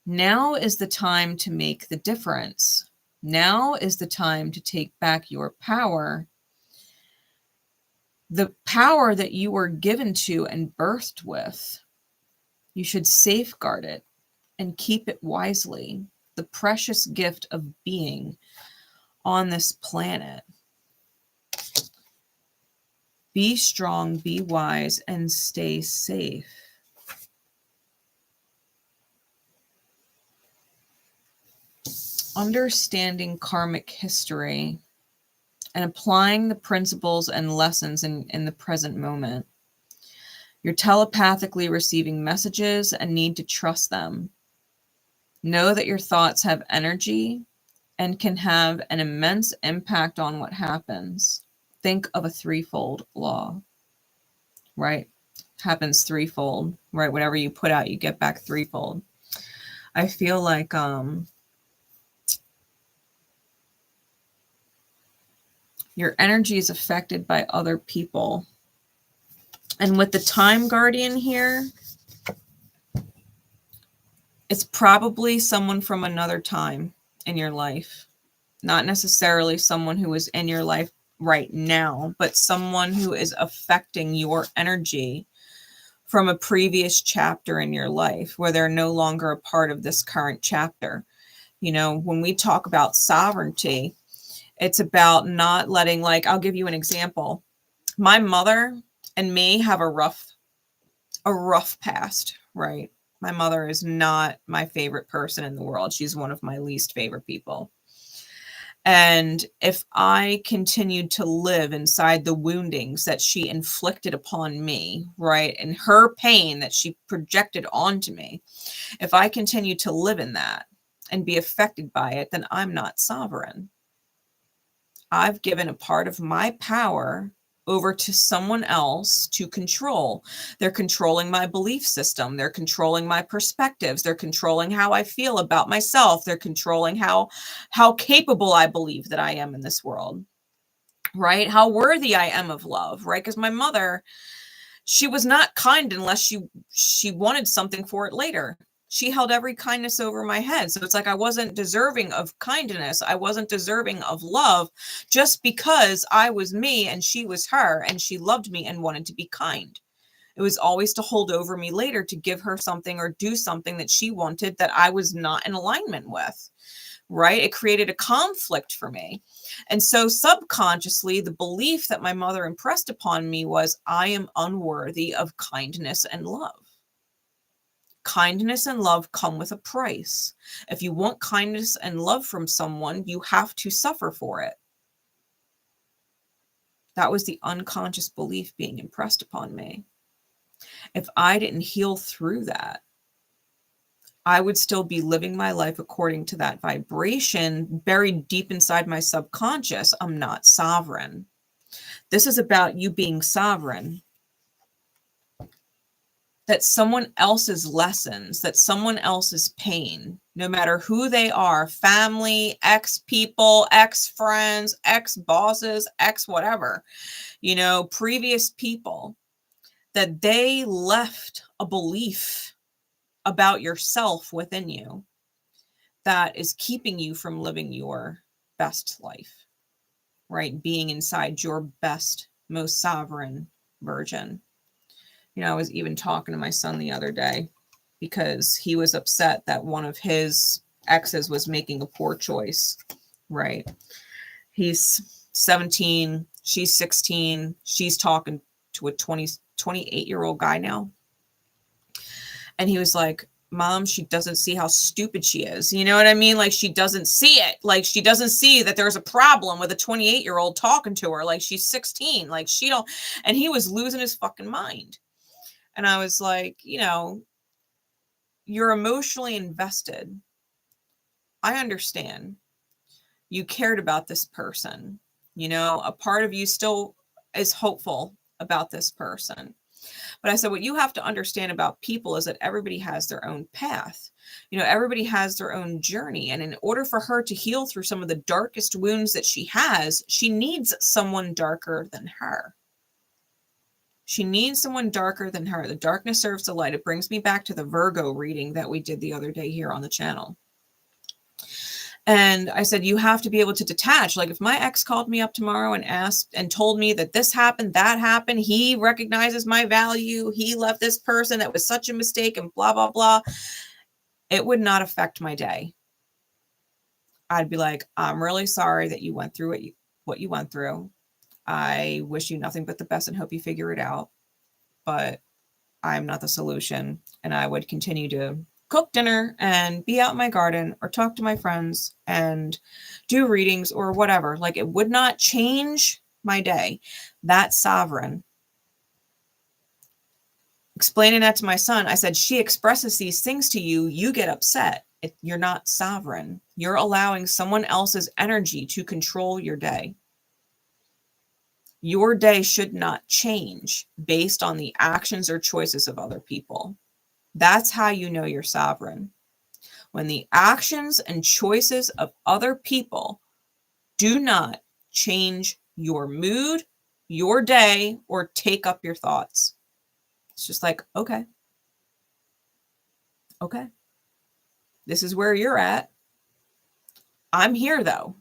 Now is the time to make the difference. Now is the time to take back your power. The power that you were given to and birthed with. You should safeguard it and keep it wisely. The precious gift of being on this planet. Be strong, be wise, and stay safe. Understanding karmic history and applying the principles and lessons in the present moment. You're telepathically receiving messages and need to trust them. Know that your thoughts have energy and can have an immense impact on what happens. Think of a threefold law, right? Happens threefold, right? Whatever you put out, you get back threefold. I feel like your energy is affected by other people. And with the Time Guardian here, it's probably someone from another time in your life. Not necessarily someone who is in your life right now, but someone who is affecting your energy from a previous chapter in your life where they're no longer a part of this current chapter. You know, when we talk about sovereignty, it's about not letting, like, I'll give you an example. My mother and me have a rough past, right? My mother is not my favorite person in the world. She's one of my least favorite people. And if I continued to live inside the woundings that she inflicted upon me, right, and her pain that she projected onto me, if I continue to live in that and be affected by it, then I'm not sovereign. I've given a part of my power over to someone else to control. They're controlling my belief system. They're controlling my perspectives. They're controlling how I feel about myself. They're controlling how capable I believe that I am in this world, right? How worthy I am of love, right? Because my mother, she was not kind unless she wanted something for it later. She held every kindness over my head. So it's like I wasn't deserving of kindness. I wasn't deserving of love just because I was me and she was her and she loved me and wanted to be kind. It was always to hold over me later to give her something or do something that she wanted that I was not in alignment with, right? It created a conflict for me. And so subconsciously, the belief that my mother impressed upon me was I am unworthy of kindness and love. Kindness and love come with a price. If you want kindness and love from someone, you have to suffer for it. That was the unconscious belief being impressed upon me. If I didn't heal through that, I would still be living my life according to that vibration buried deep inside my subconscious. I'm not sovereign. This is about you being sovereign. That someone else's lessons, that someone else's pain, no matter who they are, family, ex-people, ex-friends, ex-bosses, ex-whatever, you know, previous people, that they left a belief about yourself within you that is keeping you from living your best life, right? Being inside your best, most sovereign version. You know, I was even talking to my son the other day because he was upset that one of his exes was making a poor choice, right? He's 17, she's 16, she's talking to a 28-year-old guy now. And he was like, Mom, she doesn't see how stupid she is. You know what I mean? Like, she doesn't see it. Like, she doesn't see that there's a problem with a 28-year-old talking to her. Like, she's 16. Like, she don't. And he was losing his fucking mind. And I was like, you know, you're emotionally invested. I understand. You cared about this person. You know, a part of you still is hopeful about this person. But I said, what you have to understand about people is that everybody has their own path. You know, everybody has their own journey. And in order for her to heal through some of the darkest wounds that she has, she needs someone darker than her. She needs someone darker than her. The darkness serves the light. It brings me back to the Virgo reading that we did the other day here on the channel. And I said, you have to be able to detach. Like, if my ex called me up tomorrow and asked and told me that this happened, that happened, he recognizes my value, he left this person, that was such a mistake, and blah, blah, blah, it would not affect my day. I'd be like, I'm really sorry that you went through what you went through. I wish you nothing but the best and hope you figure it out. But I'm not the solution. And I would continue to cook dinner and be out in my garden or talk to my friends and do readings or whatever. Like, it would not change my day. That's sovereign. Explaining that to my son, I said, she expresses these things to you. You get upset. You're not sovereign. You're allowing someone else's energy to control your day. Your day should not change based on the actions or choices of other people. That's how you know you're sovereign. When the actions and choices of other people do not change your mood, your day, or take up your thoughts. It's just like, okay. Okay. This is where you're at. I'm here, though.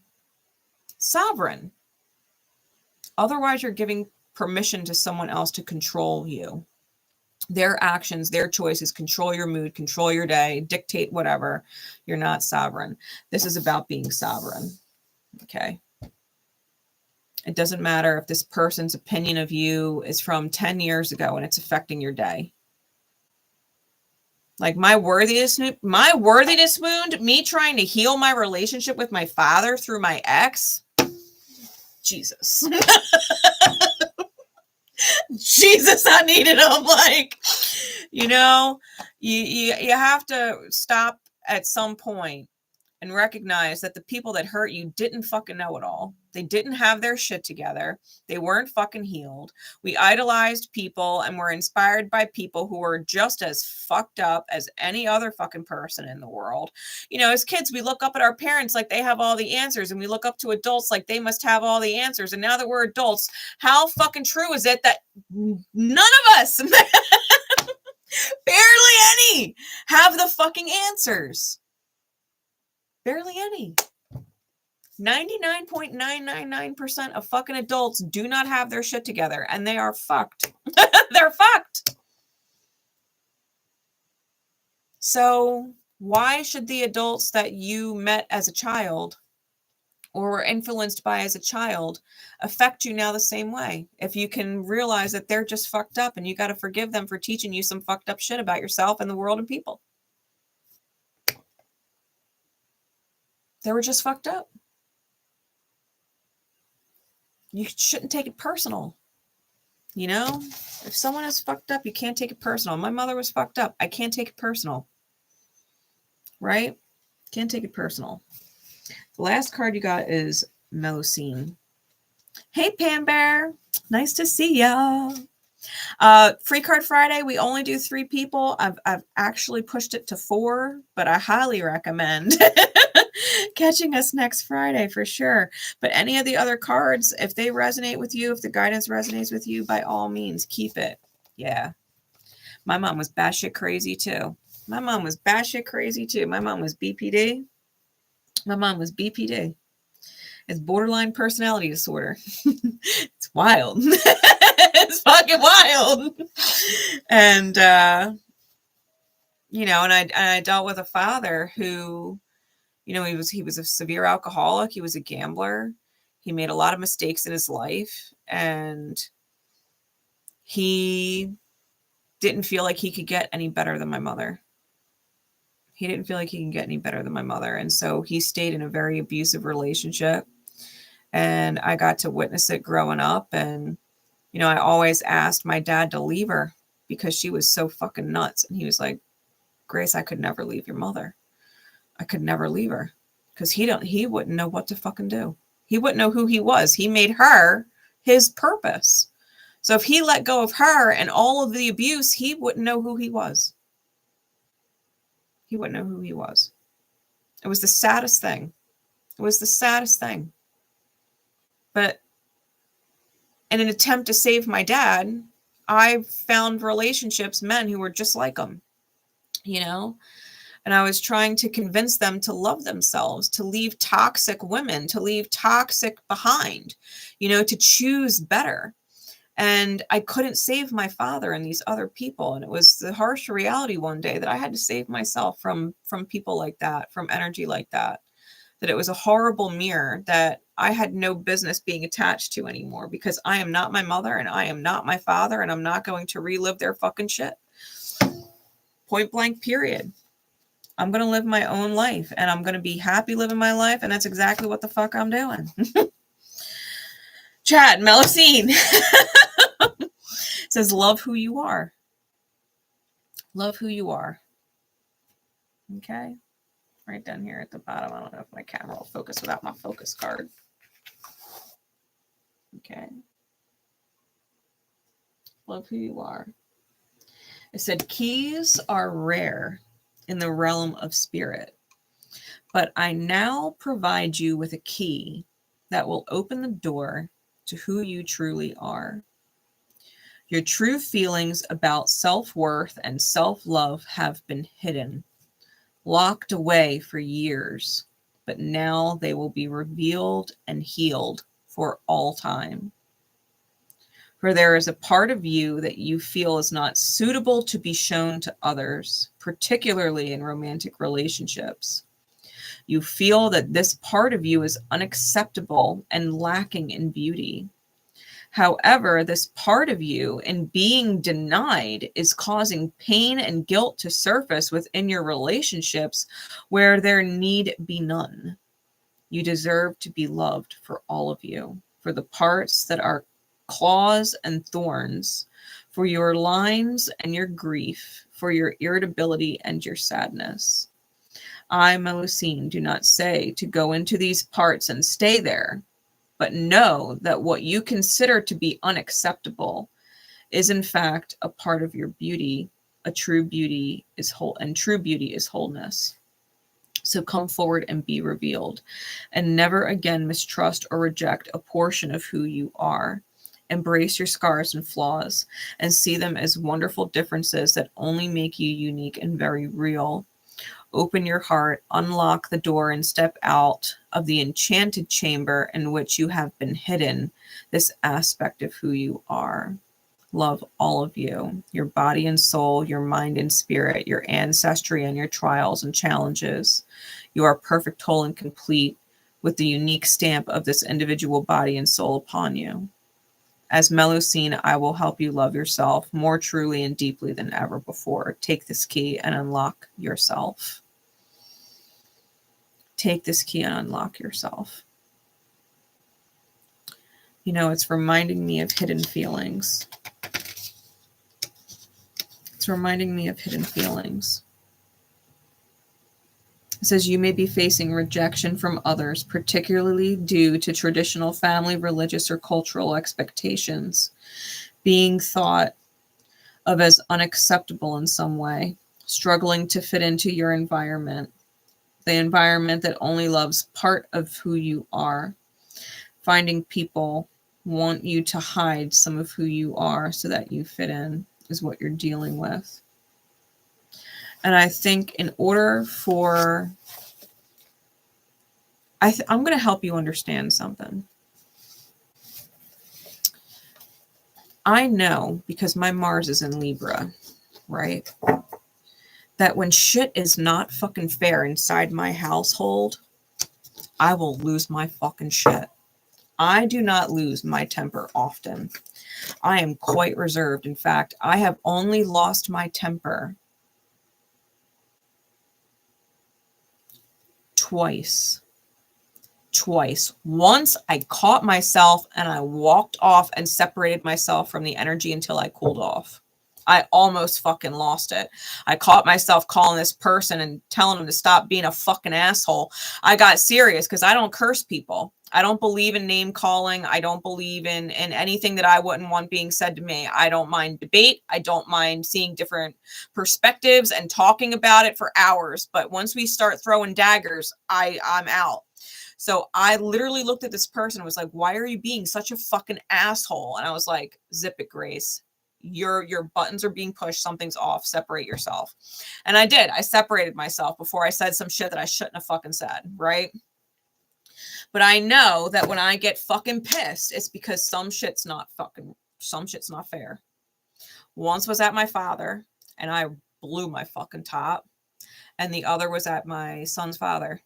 Sovereign. Otherwise, you're giving permission to someone else to control you. Their actions, their choices, control your mood, control your day, dictate whatever. You're not sovereign. This is about being sovereign. Okay. It doesn't matter if this person's opinion of you is from 10 years ago and it's affecting your day. Like, my worthiness wound, me trying to heal my relationship with my father through my ex. Jesus. Jesus, I needed him. Like, you know, you have to stop at some point and recognize that the people that hurt you didn't fucking know it all. They didn't have their shit together. They weren't fucking healed. We idolized people and were inspired by people who were just as fucked up as any other fucking person in the world. You know, as kids, we look up at our parents like they have all the answers, and we look up to adults like they must have all the answers. And now that we're adults, how fucking true is it that none of us, barely any, have the fucking answers? Barely any. 99.999% of fucking adults do not have their shit together, and they are fucked. They're fucked. So why should the adults that you met as a child or were influenced by as a child affect you now the same way? If you can realize that they're just fucked up and you got to forgive them for teaching you some fucked up shit about yourself and the world and people. They were just fucked up. you shouldn't take it personal. You know, if someone is fucked up, you can't take it personal. My mother was fucked up. I can't take it personal. Right? Can't take it personal. The last card you got is 𝗏𝘂𝗨. Hey, Pam Bear. Nice to see ya. Free card Friday. We only do 3 people. I've actually pushed it to 4, but I highly recommend catching us next Friday for sure. But any of the other cards, if they resonate with you, if the guidance resonates with you, by all means, keep it. Yeah. My mom was batshit crazy too. My mom was batshit crazy too. My mom was BPD. My mom was BPD. It's borderline personality disorder. It's wild. It's fucking wild. And, you know, and I dealt with a father who, you know, he was a severe alcoholic. He was a gambler. He made a lot of mistakes in his life, and he didn't feel like he could get any better than my mother. He didn't feel like he can get any better than my mother. And so he stayed in a very abusive relationship. And I got to witness it growing up. And, you know, I always asked my dad to leave her because she was so fucking nuts. And he was like, Grace, I could never leave your mother. I could never leave her, because he wouldn't know what to fucking do. He wouldn't know who he was. He made her his purpose. So if he let go of her and all of the abuse, he wouldn't know who he was. He wouldn't know who he was. It was the saddest thing. It was the saddest thing. But in an attempt to save my dad, I found relationships, men who were just like him, you know? And I was trying to convince them to love themselves, to leave toxic women, to leave toxic behind, you know, to choose better. And I couldn't save my father and these other people. And it was the harsh reality one day that I had to save myself from people like that, from energy like that, that it was a horrible mirror that I had no business being attached to anymore, because I am not my mother and I am not my father, and I'm not going to relive their fucking shit. Point blank, period. I'm going to live my own life, and I'm going to be happy living my life. And that's exactly what the fuck I'm doing. Chat, 𝗏𝘂𝗨 says, love who you are. Love who you are. Okay. Right down here at the bottom. I don't know if my camera will focus without my focus card. Okay. Love who you are. It said, keys are rare in the realm of spirit, but I now provide you with a key that will open the door to who you truly are. Your true feelings about self-worth and self-love have been hidden, locked away for years, but now they will be revealed and healed for all time. For there is a part of you that you feel is not suitable to be shown to others, particularly in romantic relationships. You feel that this part of you is unacceptable and lacking in beauty. However, this part of you, in being denied, is causing pain and guilt to surface within your relationships where there need be none. You deserve to be loved for all of you, for the parts that are claws and thorns, for your lines and your grief, for your irritability and your sadness. I, 𝗏𝘂𝗨, do not say to go into these parts and stay there, but know that what you consider to be unacceptable is in fact a part of your beauty. A true beauty is whole, and true beauty is wholeness. So come forward and be revealed, and never again mistrust or reject a portion of who you are. Embrace your scars and flaws and see them as wonderful differences that only make you unique and very real. Open your heart, unlock the door, and step out of the enchanted chamber in which you have been hidden, this aspect of who you are. Love all of you, your body and soul, your mind and spirit, your ancestry and your trials and challenges. You are perfect, whole, and complete with the unique stamp of this individual body and soul upon you. As 𝗏𝘏𝘨, I will help you love yourself more truly and deeply than ever before. Take this key and unlock yourself. Take this key and unlock yourself. You know, it's reminding me of hidden feelings. It's reminding me of hidden feelings. It says you may be facing rejection from others, particularly due to traditional family, religious, or cultural expectations, being thought of as unacceptable in some way, struggling to fit into your environment, the environment that only loves part of who you are, finding people want you to hide some of who you are so that you fit in is what you're dealing with. And I think in order for, I'm going to help you understand something. I know, because my Mars is in Libra, right? That when shit is not fucking fair inside my household, I will lose my fucking shit. I do not lose my temper often. I am quite reserved. In fact, I have only lost my temper twice. Once I caught myself and I walked off and separated myself from the energy until I cooled off. I almost fucking lost it. I caught myself calling this person and telling him to stop being a fucking asshole. I got serious because I don't curse people. I don't believe in name calling. I don't believe in anything that I wouldn't want being said to me. I don't mind debate. I don't mind seeing different perspectives and talking about it for hours. But once we start throwing daggers, I'm out. So I literally looked at this person and was like, why are you being such a fucking asshole? And I was like, zip it, Grace. Your buttons are being pushed. Something's off. Separate yourself. And I did. I separated myself before I said some shit that I shouldn't have fucking said. Right. But I know that when I get fucking pissed, it's because some shit's not fair. Once was at my father and I blew my fucking top. And the other was at my son's father.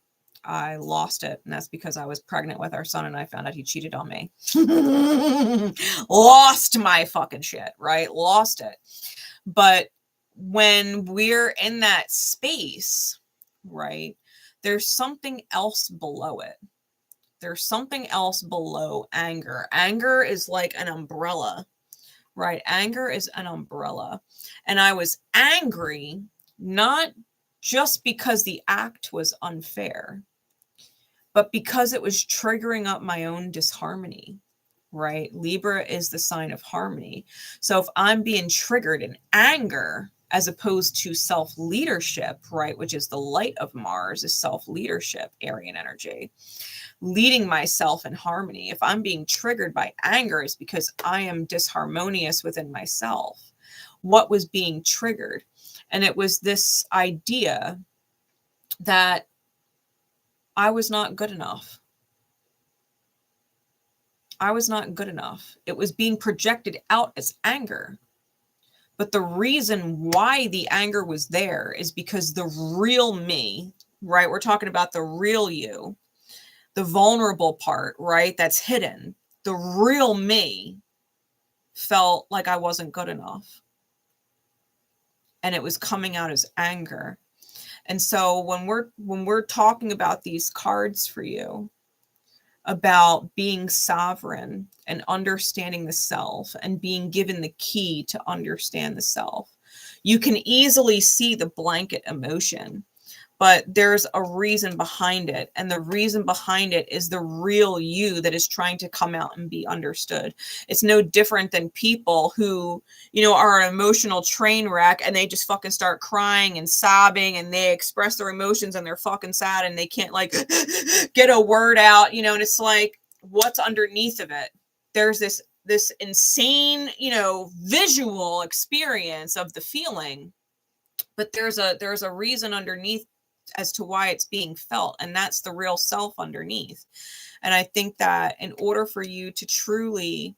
I lost it. And that's because I was pregnant with our son and I found out he cheated on me. Lost my fucking shit, right? Lost it. But when we're in that space, right, there's something else below it. There's something else below anger. Anger is like an umbrella, right? Anger is an umbrella. And I was angry, not just because the act was unfair, but because it was triggering up my own disharmony, right? Libra is the sign of harmony. So if I'm being triggered in anger, as opposed to self-leadership, right, which is the light of Mars, is self-leadership, Aryan energy, leading myself in harmony. If I'm being triggered by anger, it's because I am disharmonious within myself. What was being triggered? And it was this idea that I was not good enough. I was not good enough. It was being projected out as anger. But the reason why the anger was there is because the real me, right? We're talking about the real you, the vulnerable part, right? That's hidden. The real me felt like I wasn't good enough. And it was coming out as anger. And so when we're talking about these cards for you, about being sovereign and understanding the self and being given the key to understand the self, you can easily see the blanket emotion, but there's a reason behind it. And the reason behind it is the real you that is trying to come out and be understood. It's no different than people who, you know, are an emotional train wreck and they just fucking start crying and sobbing and they express their emotions and they're fucking sad and they can't like get a word out, you know, and it's like, what's underneath of it? There's this insane, you know, visual experience of the feeling, but there's a reason underneath as to why it's being felt, and that's the real self underneath. And I think that in order for you to truly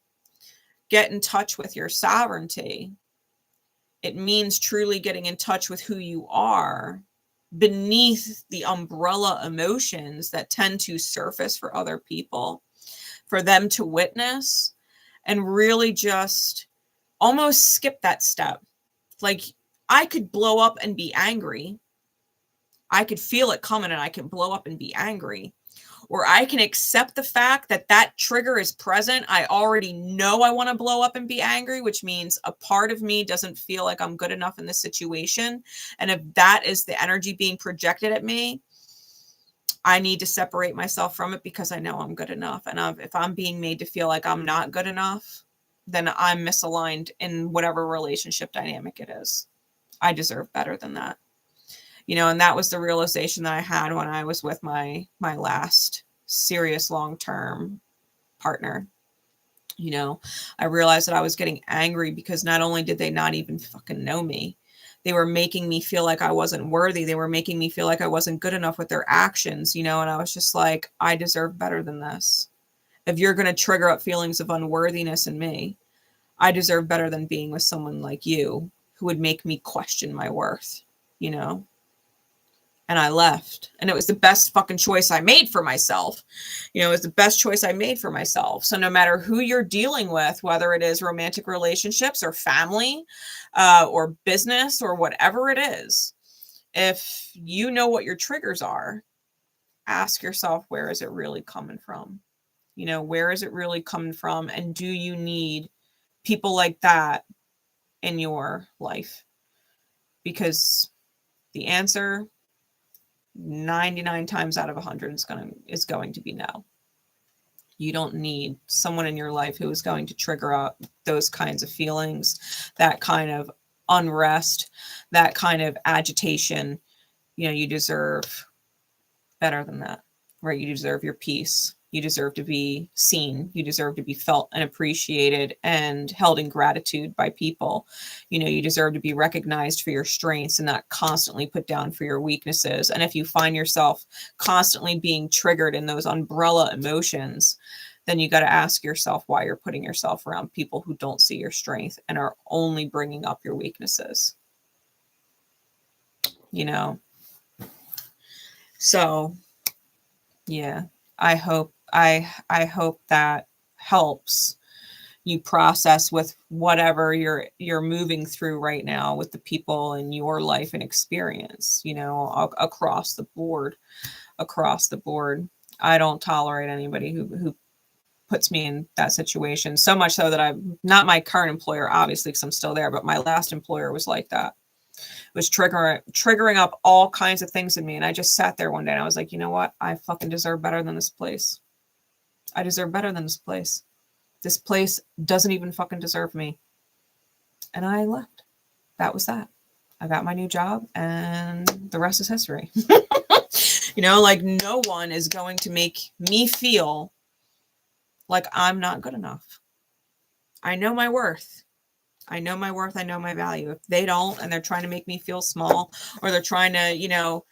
get in touch with your sovereignty, it means truly getting in touch with who you are beneath the umbrella emotions that tend to surface for other people, for them to witness, and really just almost skip that step. Like, I could blow up and be angry. I could feel it coming and I can blow up and be angry. or I can accept the fact that that trigger is present. I already know I want to blow up and be angry, which means a part of me doesn't feel like I'm good enough in this situation. And if that is the energy being projected at me, I need to separate myself from it because I know I'm good enough. And if I'm being made to feel like I'm not good enough, then I'm misaligned in whatever relationship dynamic it is. I deserve better than that. You know, and that was the realization that I had when I was with my last serious long-term partner. You know, I realized that I was getting angry because not only did they not even fucking know me, they were making me feel like I wasn't worthy. They were making me feel like I wasn't good enough with their actions, you know, and I was just like, I deserve better than this. If you're going to trigger up feelings of unworthiness in me, I deserve better than being with someone like you who would make me question my worth, you know? And I left, and it was the best fucking choice I made for myself. You know, it was the best choice I made for myself. So no matter who you're dealing with, whether it is romantic relationships or family or business or whatever it is, if you know what your triggers are, ask yourself, where is it really coming from? You know, where is it really coming from? And do you need people like that in your life? Because the answer 99 times out of 100 is going to be no. You don't need someone in your life who is going to trigger up those kinds of feelings, that kind of unrest, that kind of agitation. You know, you deserve better than that, right? You deserve your peace. You deserve to be seen. You deserve to be felt and appreciated and held in gratitude by people. You know, you deserve to be recognized for your strengths and not constantly put down for your weaknesses. And if you find yourself constantly being triggered in those umbrella emotions, then you got to ask yourself why you're putting yourself around people who don't see your strength and are only bringing up your weaknesses. You know? So, yeah, I hope that helps you process with whatever you're moving through right now with the people in your life and experience, you know, across the board. I don't tolerate anybody who puts me in that situation, so much so that I'm not my current employer, obviously, because I'm still there, but my last employer was like that. It was triggering up all kinds of things in me. And I just sat there one day and I was like, you know what? I fucking deserve better than this place. I deserve better than this place. This place doesn't even fucking deserve me. And I left. That was that. I got my new job and the rest is history. You know, like no one is going to make me feel like I'm not good enough. I know my worth. I know my worth. I know my value. If they don't, and they're trying to make me feel small, or they're trying to, you know,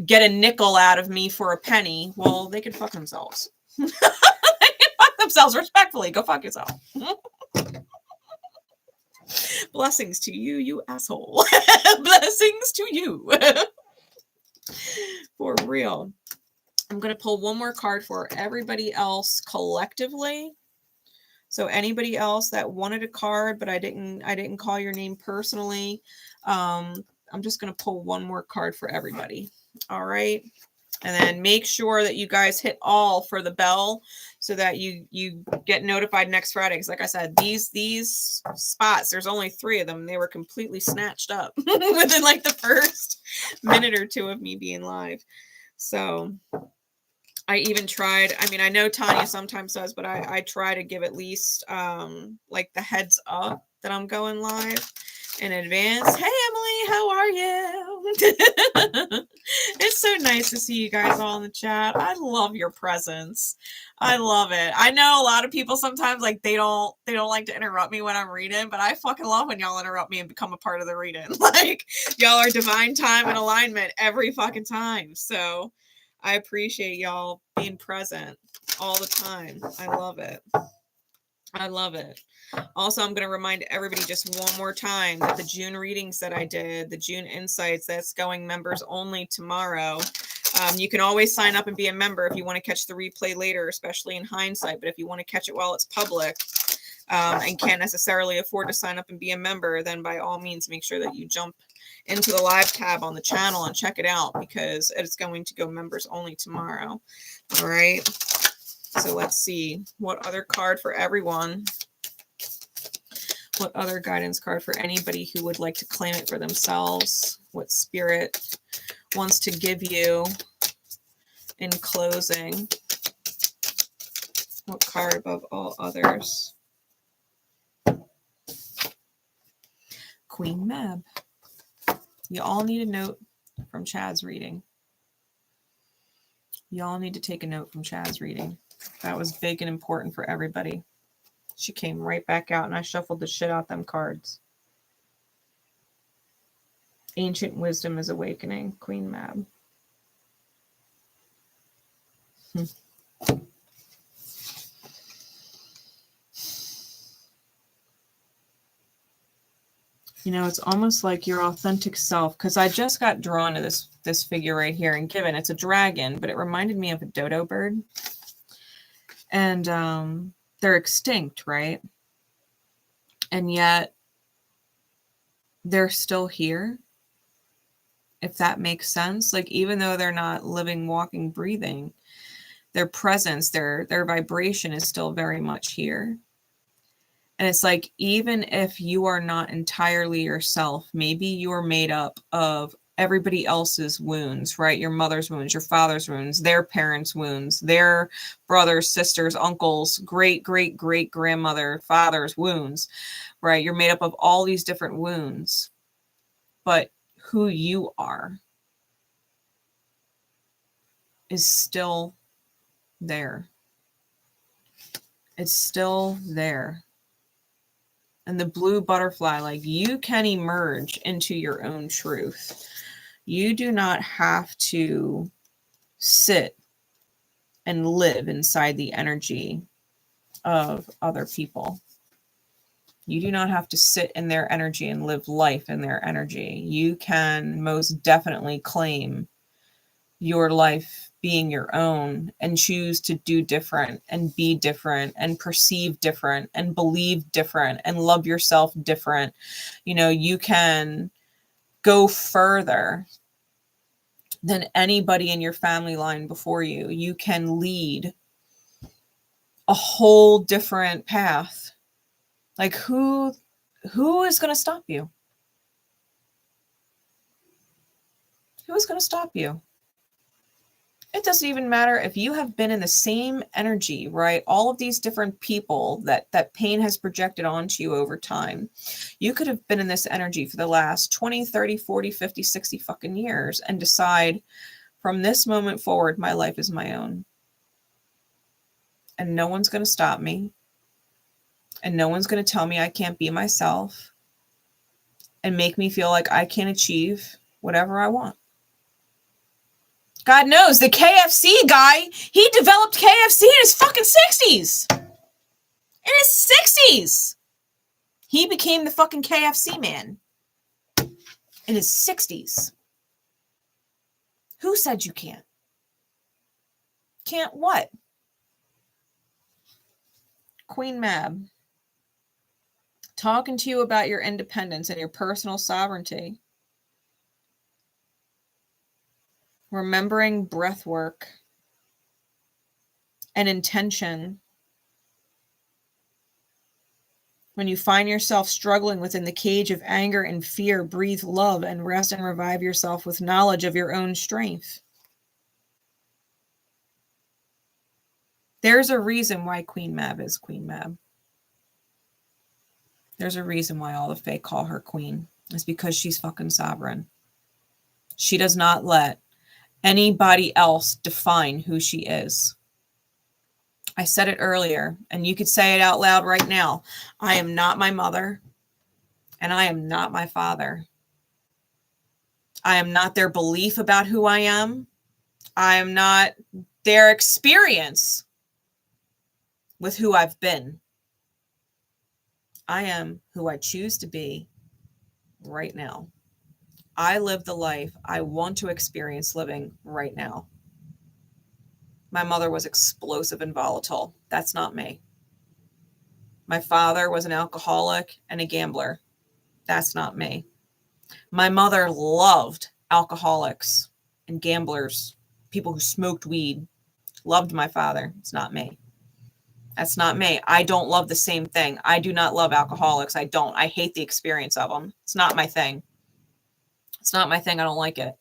get a nickel out of me for a penny, well, they can fuck themselves. They can fuck themselves respectfully. Go fuck yourself. Blessings to you, you asshole. Blessings to you. For real. I'm going to pull one more card for everybody else collectively. So anybody else that wanted a card, but I didn't call your name personally, I'm just going to pull one more card for everybody. All right. And then make sure that you guys hit all for the bell so that you get notified next Friday. Because like I said, these spots, there's only 3 of them. They were completely snatched up within like the first minute or 2 of me being live. So I even tried, I mean, I know Tonya sometimes does, but I try to give at least like the heads up that I'm going live in advance. Hey, Emily, how are you? It's so nice to see you guys all in the chat. I love your presence. I love it. I know a lot of people sometimes like they don't like to interrupt me when I'm reading, but I fucking love when y'all interrupt me and become a part of the reading. Like y'all are divine time and alignment every fucking time. So I appreciate y'all being present all the time. I love it. I love it. Also, I'm going to remind everybody just one more time that the June readings that I did, the June insights, that's going members only tomorrow. You can always sign up and be a member if you want to catch the replay later, especially in hindsight. But if you want to catch it while it's public and can't necessarily afford to sign up and be a member, then by all means, make sure that you jump into the live tab on the channel and check it out because it's going to go members only tomorrow. All right. So let's see what other card for everyone. What other guidance card for anybody who would like to claim it for themselves? What spirit wants to give you in closing? What card above all others? Queen Mab. You all need a note from Chad's reading. You all need to take a note from Chad's reading. That was big and important for everybody. She came right back out and I shuffled the shit out them cards. Ancient wisdom is awakening. Queen Mab. You know, it's almost like your authentic self, because I just got drawn to this figure right here and given it's a dragon, but it reminded me of a dodo bird. And they're extinct, right? And yet they're still here, if that makes sense. Like, even though they're not living, walking, breathing, their presence, their vibration is still very much here. And it's like, even if you are not entirely yourself, maybe you're made up of everybody else's wounds, right? Your mother's wounds, your father's wounds, their parents' wounds, their brothers, sisters, uncles, great-great-great-grandmother, father's wounds, right? You're made up of all these different wounds. But who you are is still there. It's still there. And the blue butterfly, like, you can emerge into your own truth. You do not have to sit and live inside the energy of other people. You do not have to sit in their energy and live life in their energy. You can most definitely claim your life being your own and choose to do different and be different and perceive different and believe different and love yourself different. You know, you can go further than anybody in your family line before you. You can lead a whole different path. Like, who is going to stop you? Who is going to stop you? It doesn't even matter if you have been in the same energy, right? All of these different people that pain has projected onto you over time. You could have been in this energy for the last 20, 30, 40, 50, 60 fucking years and decide, from this moment forward, my life is my own. And no one's going to stop me. And no one's going to tell me I can't be myself and make me feel like I can't achieve whatever I want. God knows, the KFC guy, he developed KFC in his fucking 60s. In his 60s. He became the fucking KFC man. In his 60s. Who said you can't? Can't what? Queen Mab. Talking to you about your independence and your personal sovereignty. Remembering breath work and intention. When you find yourself struggling within the cage of anger and fear, breathe love and rest and revive yourself with knowledge of your own strength. There's a reason why Queen Mab is Queen Mab. There's a reason why all the Fae call her queen. It's because she's fucking sovereign. She does not let anybody else define who she is. I said it earlier, and you could say it out loud right now. I am not my mother, and I am not my father. I am not their belief about who I am. I am not their experience with who I've been. I am who I choose to be right now. I live the life I want to experience living right now. My mother was explosive and volatile. That's not me. My father was an alcoholic and a gambler. That's not me. My mother loved alcoholics and gamblers, people who smoked weed. Loved my father. It's not me. That's not me. I don't love the same thing. I do not love alcoholics. I don't. I hate the experience of them. It's not my thing. It's not my thing. I don't like it.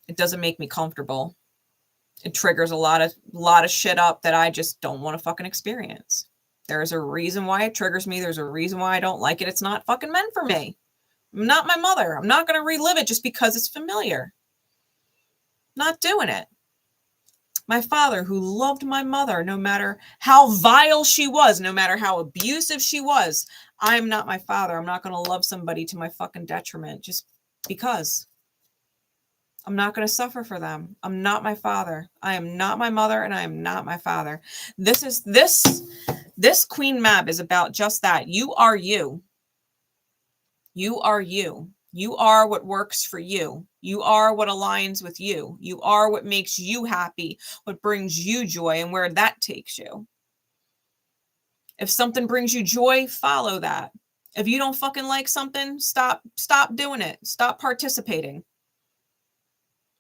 It doesn't make me comfortable. It triggers a lot of shit up that I just don't want to fucking experience. There's a reason why it triggers me. There's a reason why I don't like it. It's not fucking meant for me. I'm not my mother. I'm not going to relive it just because it's familiar. Not doing it. My father, who loved my mother, no matter how vile she was, no matter how abusive she was, I am not my father. I'm not going to love somebody to my fucking detriment just because. I'm not going to suffer for them. I'm not my father. I am not my mother, and I am not my father. This Queen Mab is about just that. You are you. You are you. You are what works for you. You are what aligns with you. You are what makes you happy, what brings you joy, and where that takes you. If something brings you joy, follow that. If you don't fucking like something, stop doing it. Stop participating.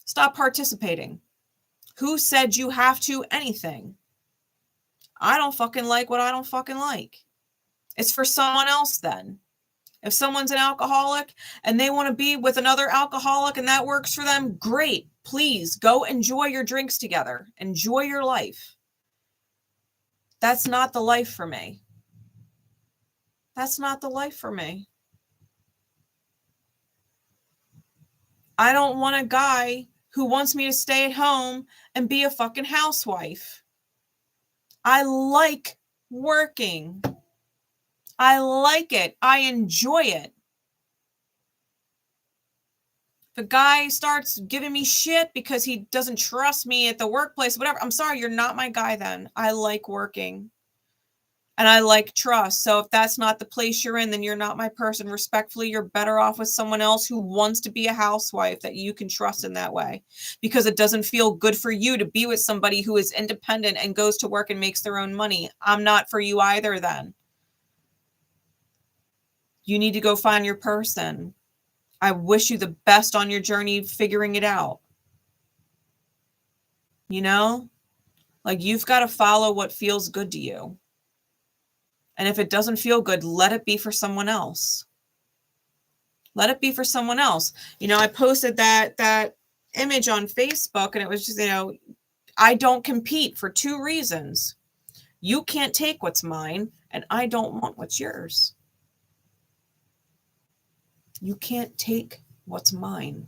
Stop participating. Who said you have to anything? I don't fucking like what I don't fucking like. It's for someone else then. If someone's an alcoholic and they want to be with another alcoholic and that works for them, great. Please go enjoy your drinks together. Enjoy your life. That's not the life for me. That's not the life for me. I don't want a guy who wants me to stay at home and be a fucking housewife. I like working. I like it. I enjoy it. If a guy starts giving me shit because he doesn't trust me at the workplace, whatever, I'm sorry, you're not my guy then. I like working. And I like trust. So if that's not the place you're in, then you're not my person. Respectfully, you're better off with someone else who wants to be a housewife that you can trust in that way. Because it doesn't feel good for you to be with somebody who is independent and goes to work and makes their own money. I'm not for you either then. You need to go find your person. I wish you the best on your journey figuring it out. You know? Like, you've got to follow what feels good to you. And if it doesn't feel good, let it be for someone else. Let it be for someone else. You know, I posted that image on Facebook, and it was just, you know, I don't compete for two reasons. You can't take what's mine, and I don't want what's yours. You can't take what's mine.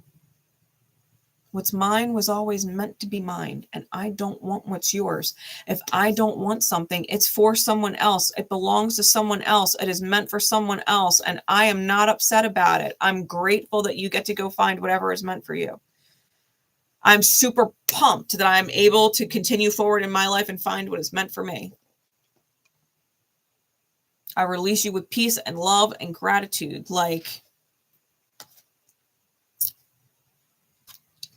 What's mine was always meant to be mine, and I don't want what's yours. If I don't want something, it's for someone else. It belongs to someone else. It is meant for someone else, and I am not upset about it. I'm grateful that you get to go find whatever is meant for you. I'm super pumped that I'm able to continue forward in my life and find what is meant for me. I release you with peace and love and gratitude. Like,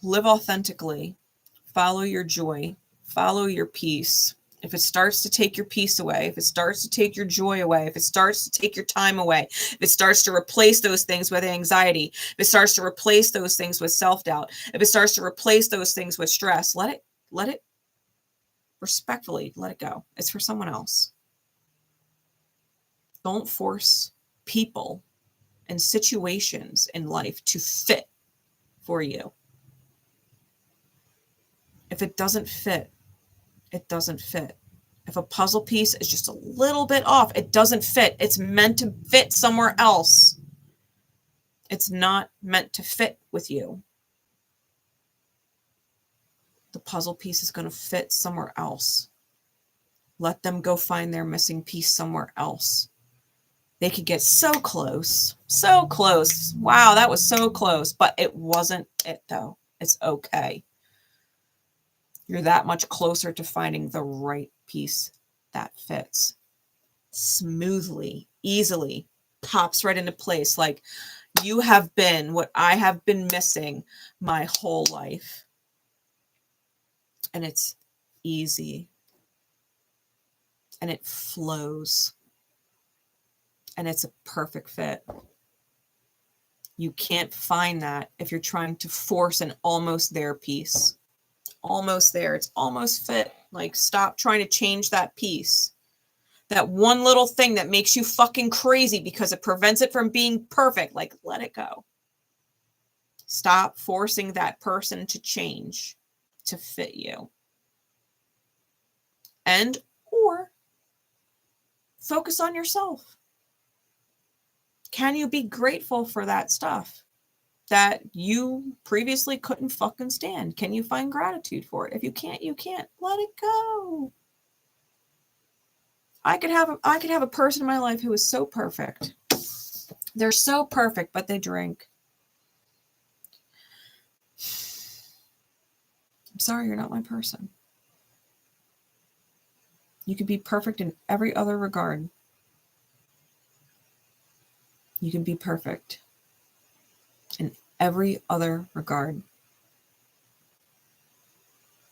live authentically, follow your joy, follow your peace. If it starts to take your peace away, if it starts to take your joy away, if it starts to take your time away, if it starts to replace those things with anxiety, if it starts to replace those things with self-doubt, if it starts to replace those things with stress, let it respectfully, let it go. It's for someone else. Don't force people and situations in life to fit for you. If it doesn't fit, it doesn't fit. If a puzzle piece is just a little bit off, it doesn't fit. It's meant to fit somewhere else. It's not meant to fit with you. The puzzle piece is going to fit somewhere else. Let them go find their missing piece somewhere else. They could get so close, so close. Wow, that was so close, but it wasn't it though. It's okay. You're that much closer to finding the right piece that fits smoothly, easily, pops right into place. Like, you have been what I have been missing my whole life. And it's easy. And it flows. And it's a perfect fit. You can't find that if you're trying to force an almost there piece. almost there. It's almost fit. Like, stop trying to change that piece. That one little thing that makes you fucking crazy because it prevents it from being perfect. Like, let it go. Stop forcing that person to change to fit you. And or focus on yourself. Can you be grateful for that stuff that you previously couldn't fucking stand? Can you find gratitude for it? If you can't, you can't. Let it go. I could have a person in my life who is so perfect. They're so perfect, but they drink. I'm sorry, you're not my person. You can be perfect in every other regard. You can be perfect in every other regard.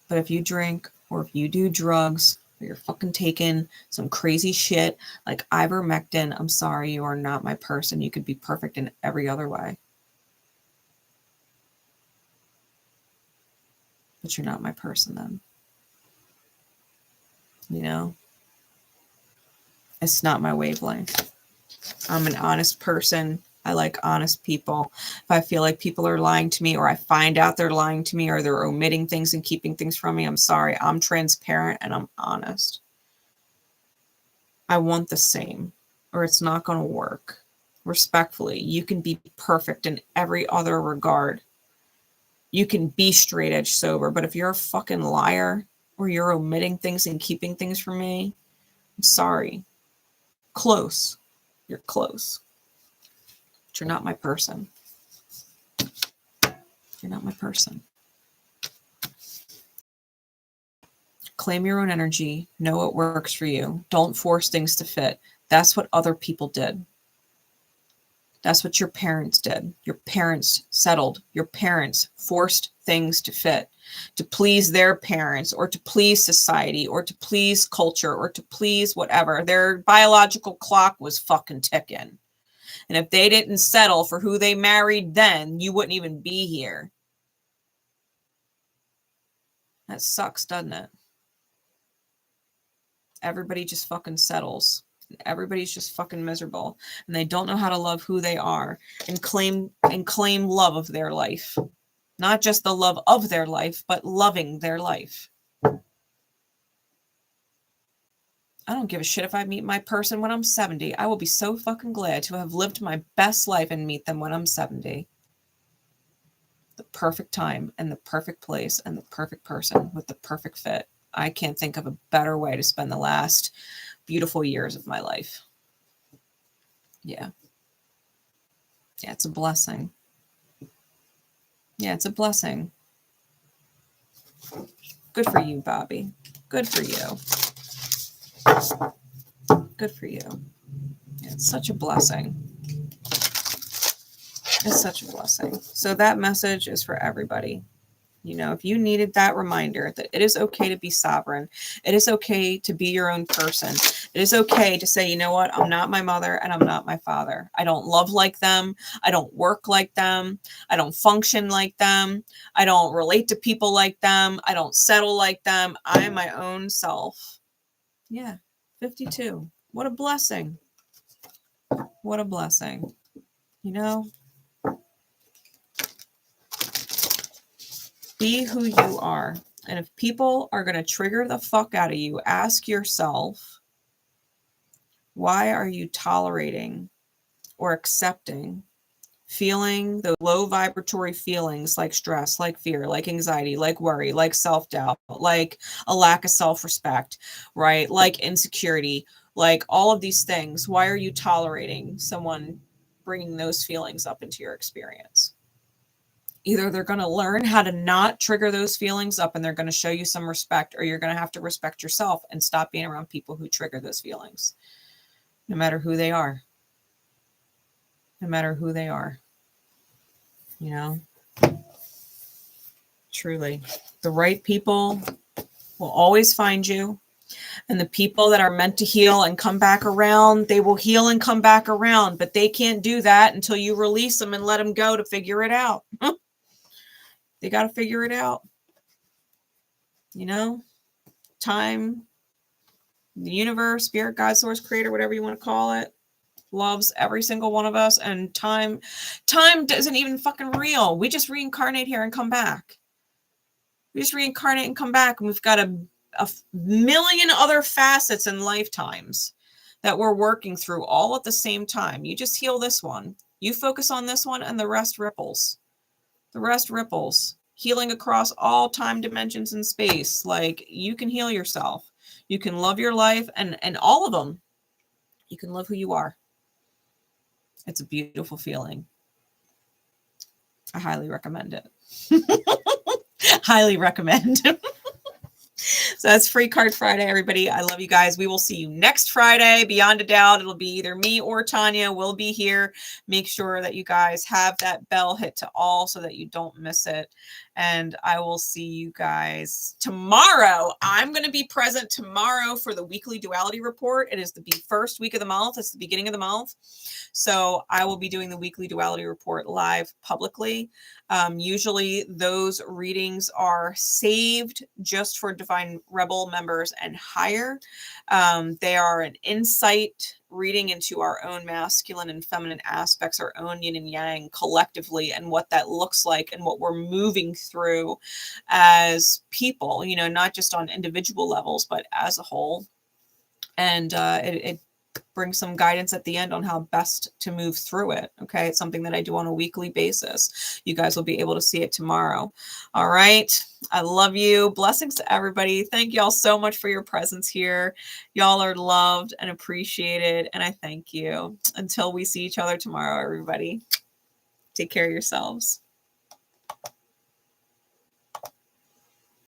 But if you drink, or if you do drugs, or you're fucking taking some crazy shit like ivermectin, I'm sorry, you are not my person. You could be perfect in every other way. But you're not my person then. You know? It's not my wavelength. I'm an honest person. I like honest people. If I feel like people are lying to me, or I find out they're lying to me, or they're omitting things and keeping things from me, I'm sorry. I'm transparent and I'm honest. I want the same, or it's not going to work. Respectfully, you can be perfect in every other regard. You can be straight edge sober, but if you're a fucking liar, or you're omitting things and keeping things from me, I'm sorry. Close. You're close. But you're not my person. You're not my person. Claim your own energy. Know what works for you. Don't force things to fit. That's what other people did. That's what your parents did. Your parents settled. Your parents forced things to fit, to please their parents, or to please society, or to please culture, or to please whatever. Their biological clock was fucking ticking. And if they didn't settle for who they married then, you wouldn't even be here. That sucks, doesn't it? Everybody just fucking settles. Everybody's just fucking miserable, and they don't know how to love who they are and claim love of their life. Not just the love of their life, but loving their life. I don't give a shit if I meet my person when I'm 70. I will be so fucking glad to have lived my best life and meet them when I'm 70. The perfect time and the perfect place and the perfect person with the perfect fit. I can't think of a better way to spend the last beautiful years of my life. Yeah. Yeah, it's a blessing. Yeah, it's a blessing. Good for you, Bobby. Good for you. Good for you. Yeah, it's such a blessing. It's such a blessing. So that message is for everybody. You know, if you needed that reminder that it is okay to be sovereign, it is okay to be your own person. It is okay to say, you know what, I'm not my mother and I'm not my father. I don't love like them. I don't work like them. I don't function like them. I don't relate to people like them. I don't settle like them. I am my own self. Yeah, 52. What a blessing. What a blessing. You know? Be who you are. And if people are going to trigger the fuck out of you, ask yourself, why are you tolerating or accepting feeling the low vibratory feelings like stress, like fear, like anxiety, like worry, like self-doubt, like a lack of self-respect, right? Like insecurity, like all of these things. Why are you tolerating someone bringing those feelings up into your experience? Either they're going to learn how to not trigger those feelings up and they're going to show you some respect, or you're going to have to respect yourself and stop being around people who trigger those feelings, no matter who they are. No matter who they are. You know? Truly. The right people will always find you. And the people that are meant to heal and come back around, they will heal and come back around. But they can't do that until you release them and let them go to figure it out. They got to figure it out. you know, time, the universe, spirit, God, source, creator, whatever you want to call it, loves every single one of us. And time isn't even fucking real. We just reincarnate here and come back. We just reincarnate and come back. And we've got a million other facets and lifetimes that we're working through all at the same time. You just heal this one. You focus on this one and the rest ripples. The rest ripples. Healing across all time, dimensions, and space. Like, you can heal yourself. You can love your life and all of them. You can love who you are. It's a beautiful feeling. I highly recommend it. Highly recommend. So that's Free Card Friday, everybody. I love you guys. We will see you next Friday. Beyond a doubt, it'll be either me or Tonya will be here. Make sure that you guys have that bell hit to all so that you don't miss it. And I will see you guys tomorrow. I'm going to be present tomorrow for the weekly duality report. It is the first week of the month. It's the beginning of the month. So I will be doing the weekly duality report live publicly. Usually those readings are saved just for Divine Rebel members and higher. They are an insight reading into our own masculine and feminine aspects, our own yin and yang collectively, and what that looks like and what we're moving through as people, you know, not just on individual levels, but as a whole. And it brings some guidance at the end on how best to move through it. Okay. It's something that I do on a weekly basis. You guys will be able to see it tomorrow. All right. I love you. Blessings to everybody. Thank y'all so much for your presence here. Y'all are loved and appreciated. And I thank you. Until we see each other tomorrow, everybody, take care of yourselves.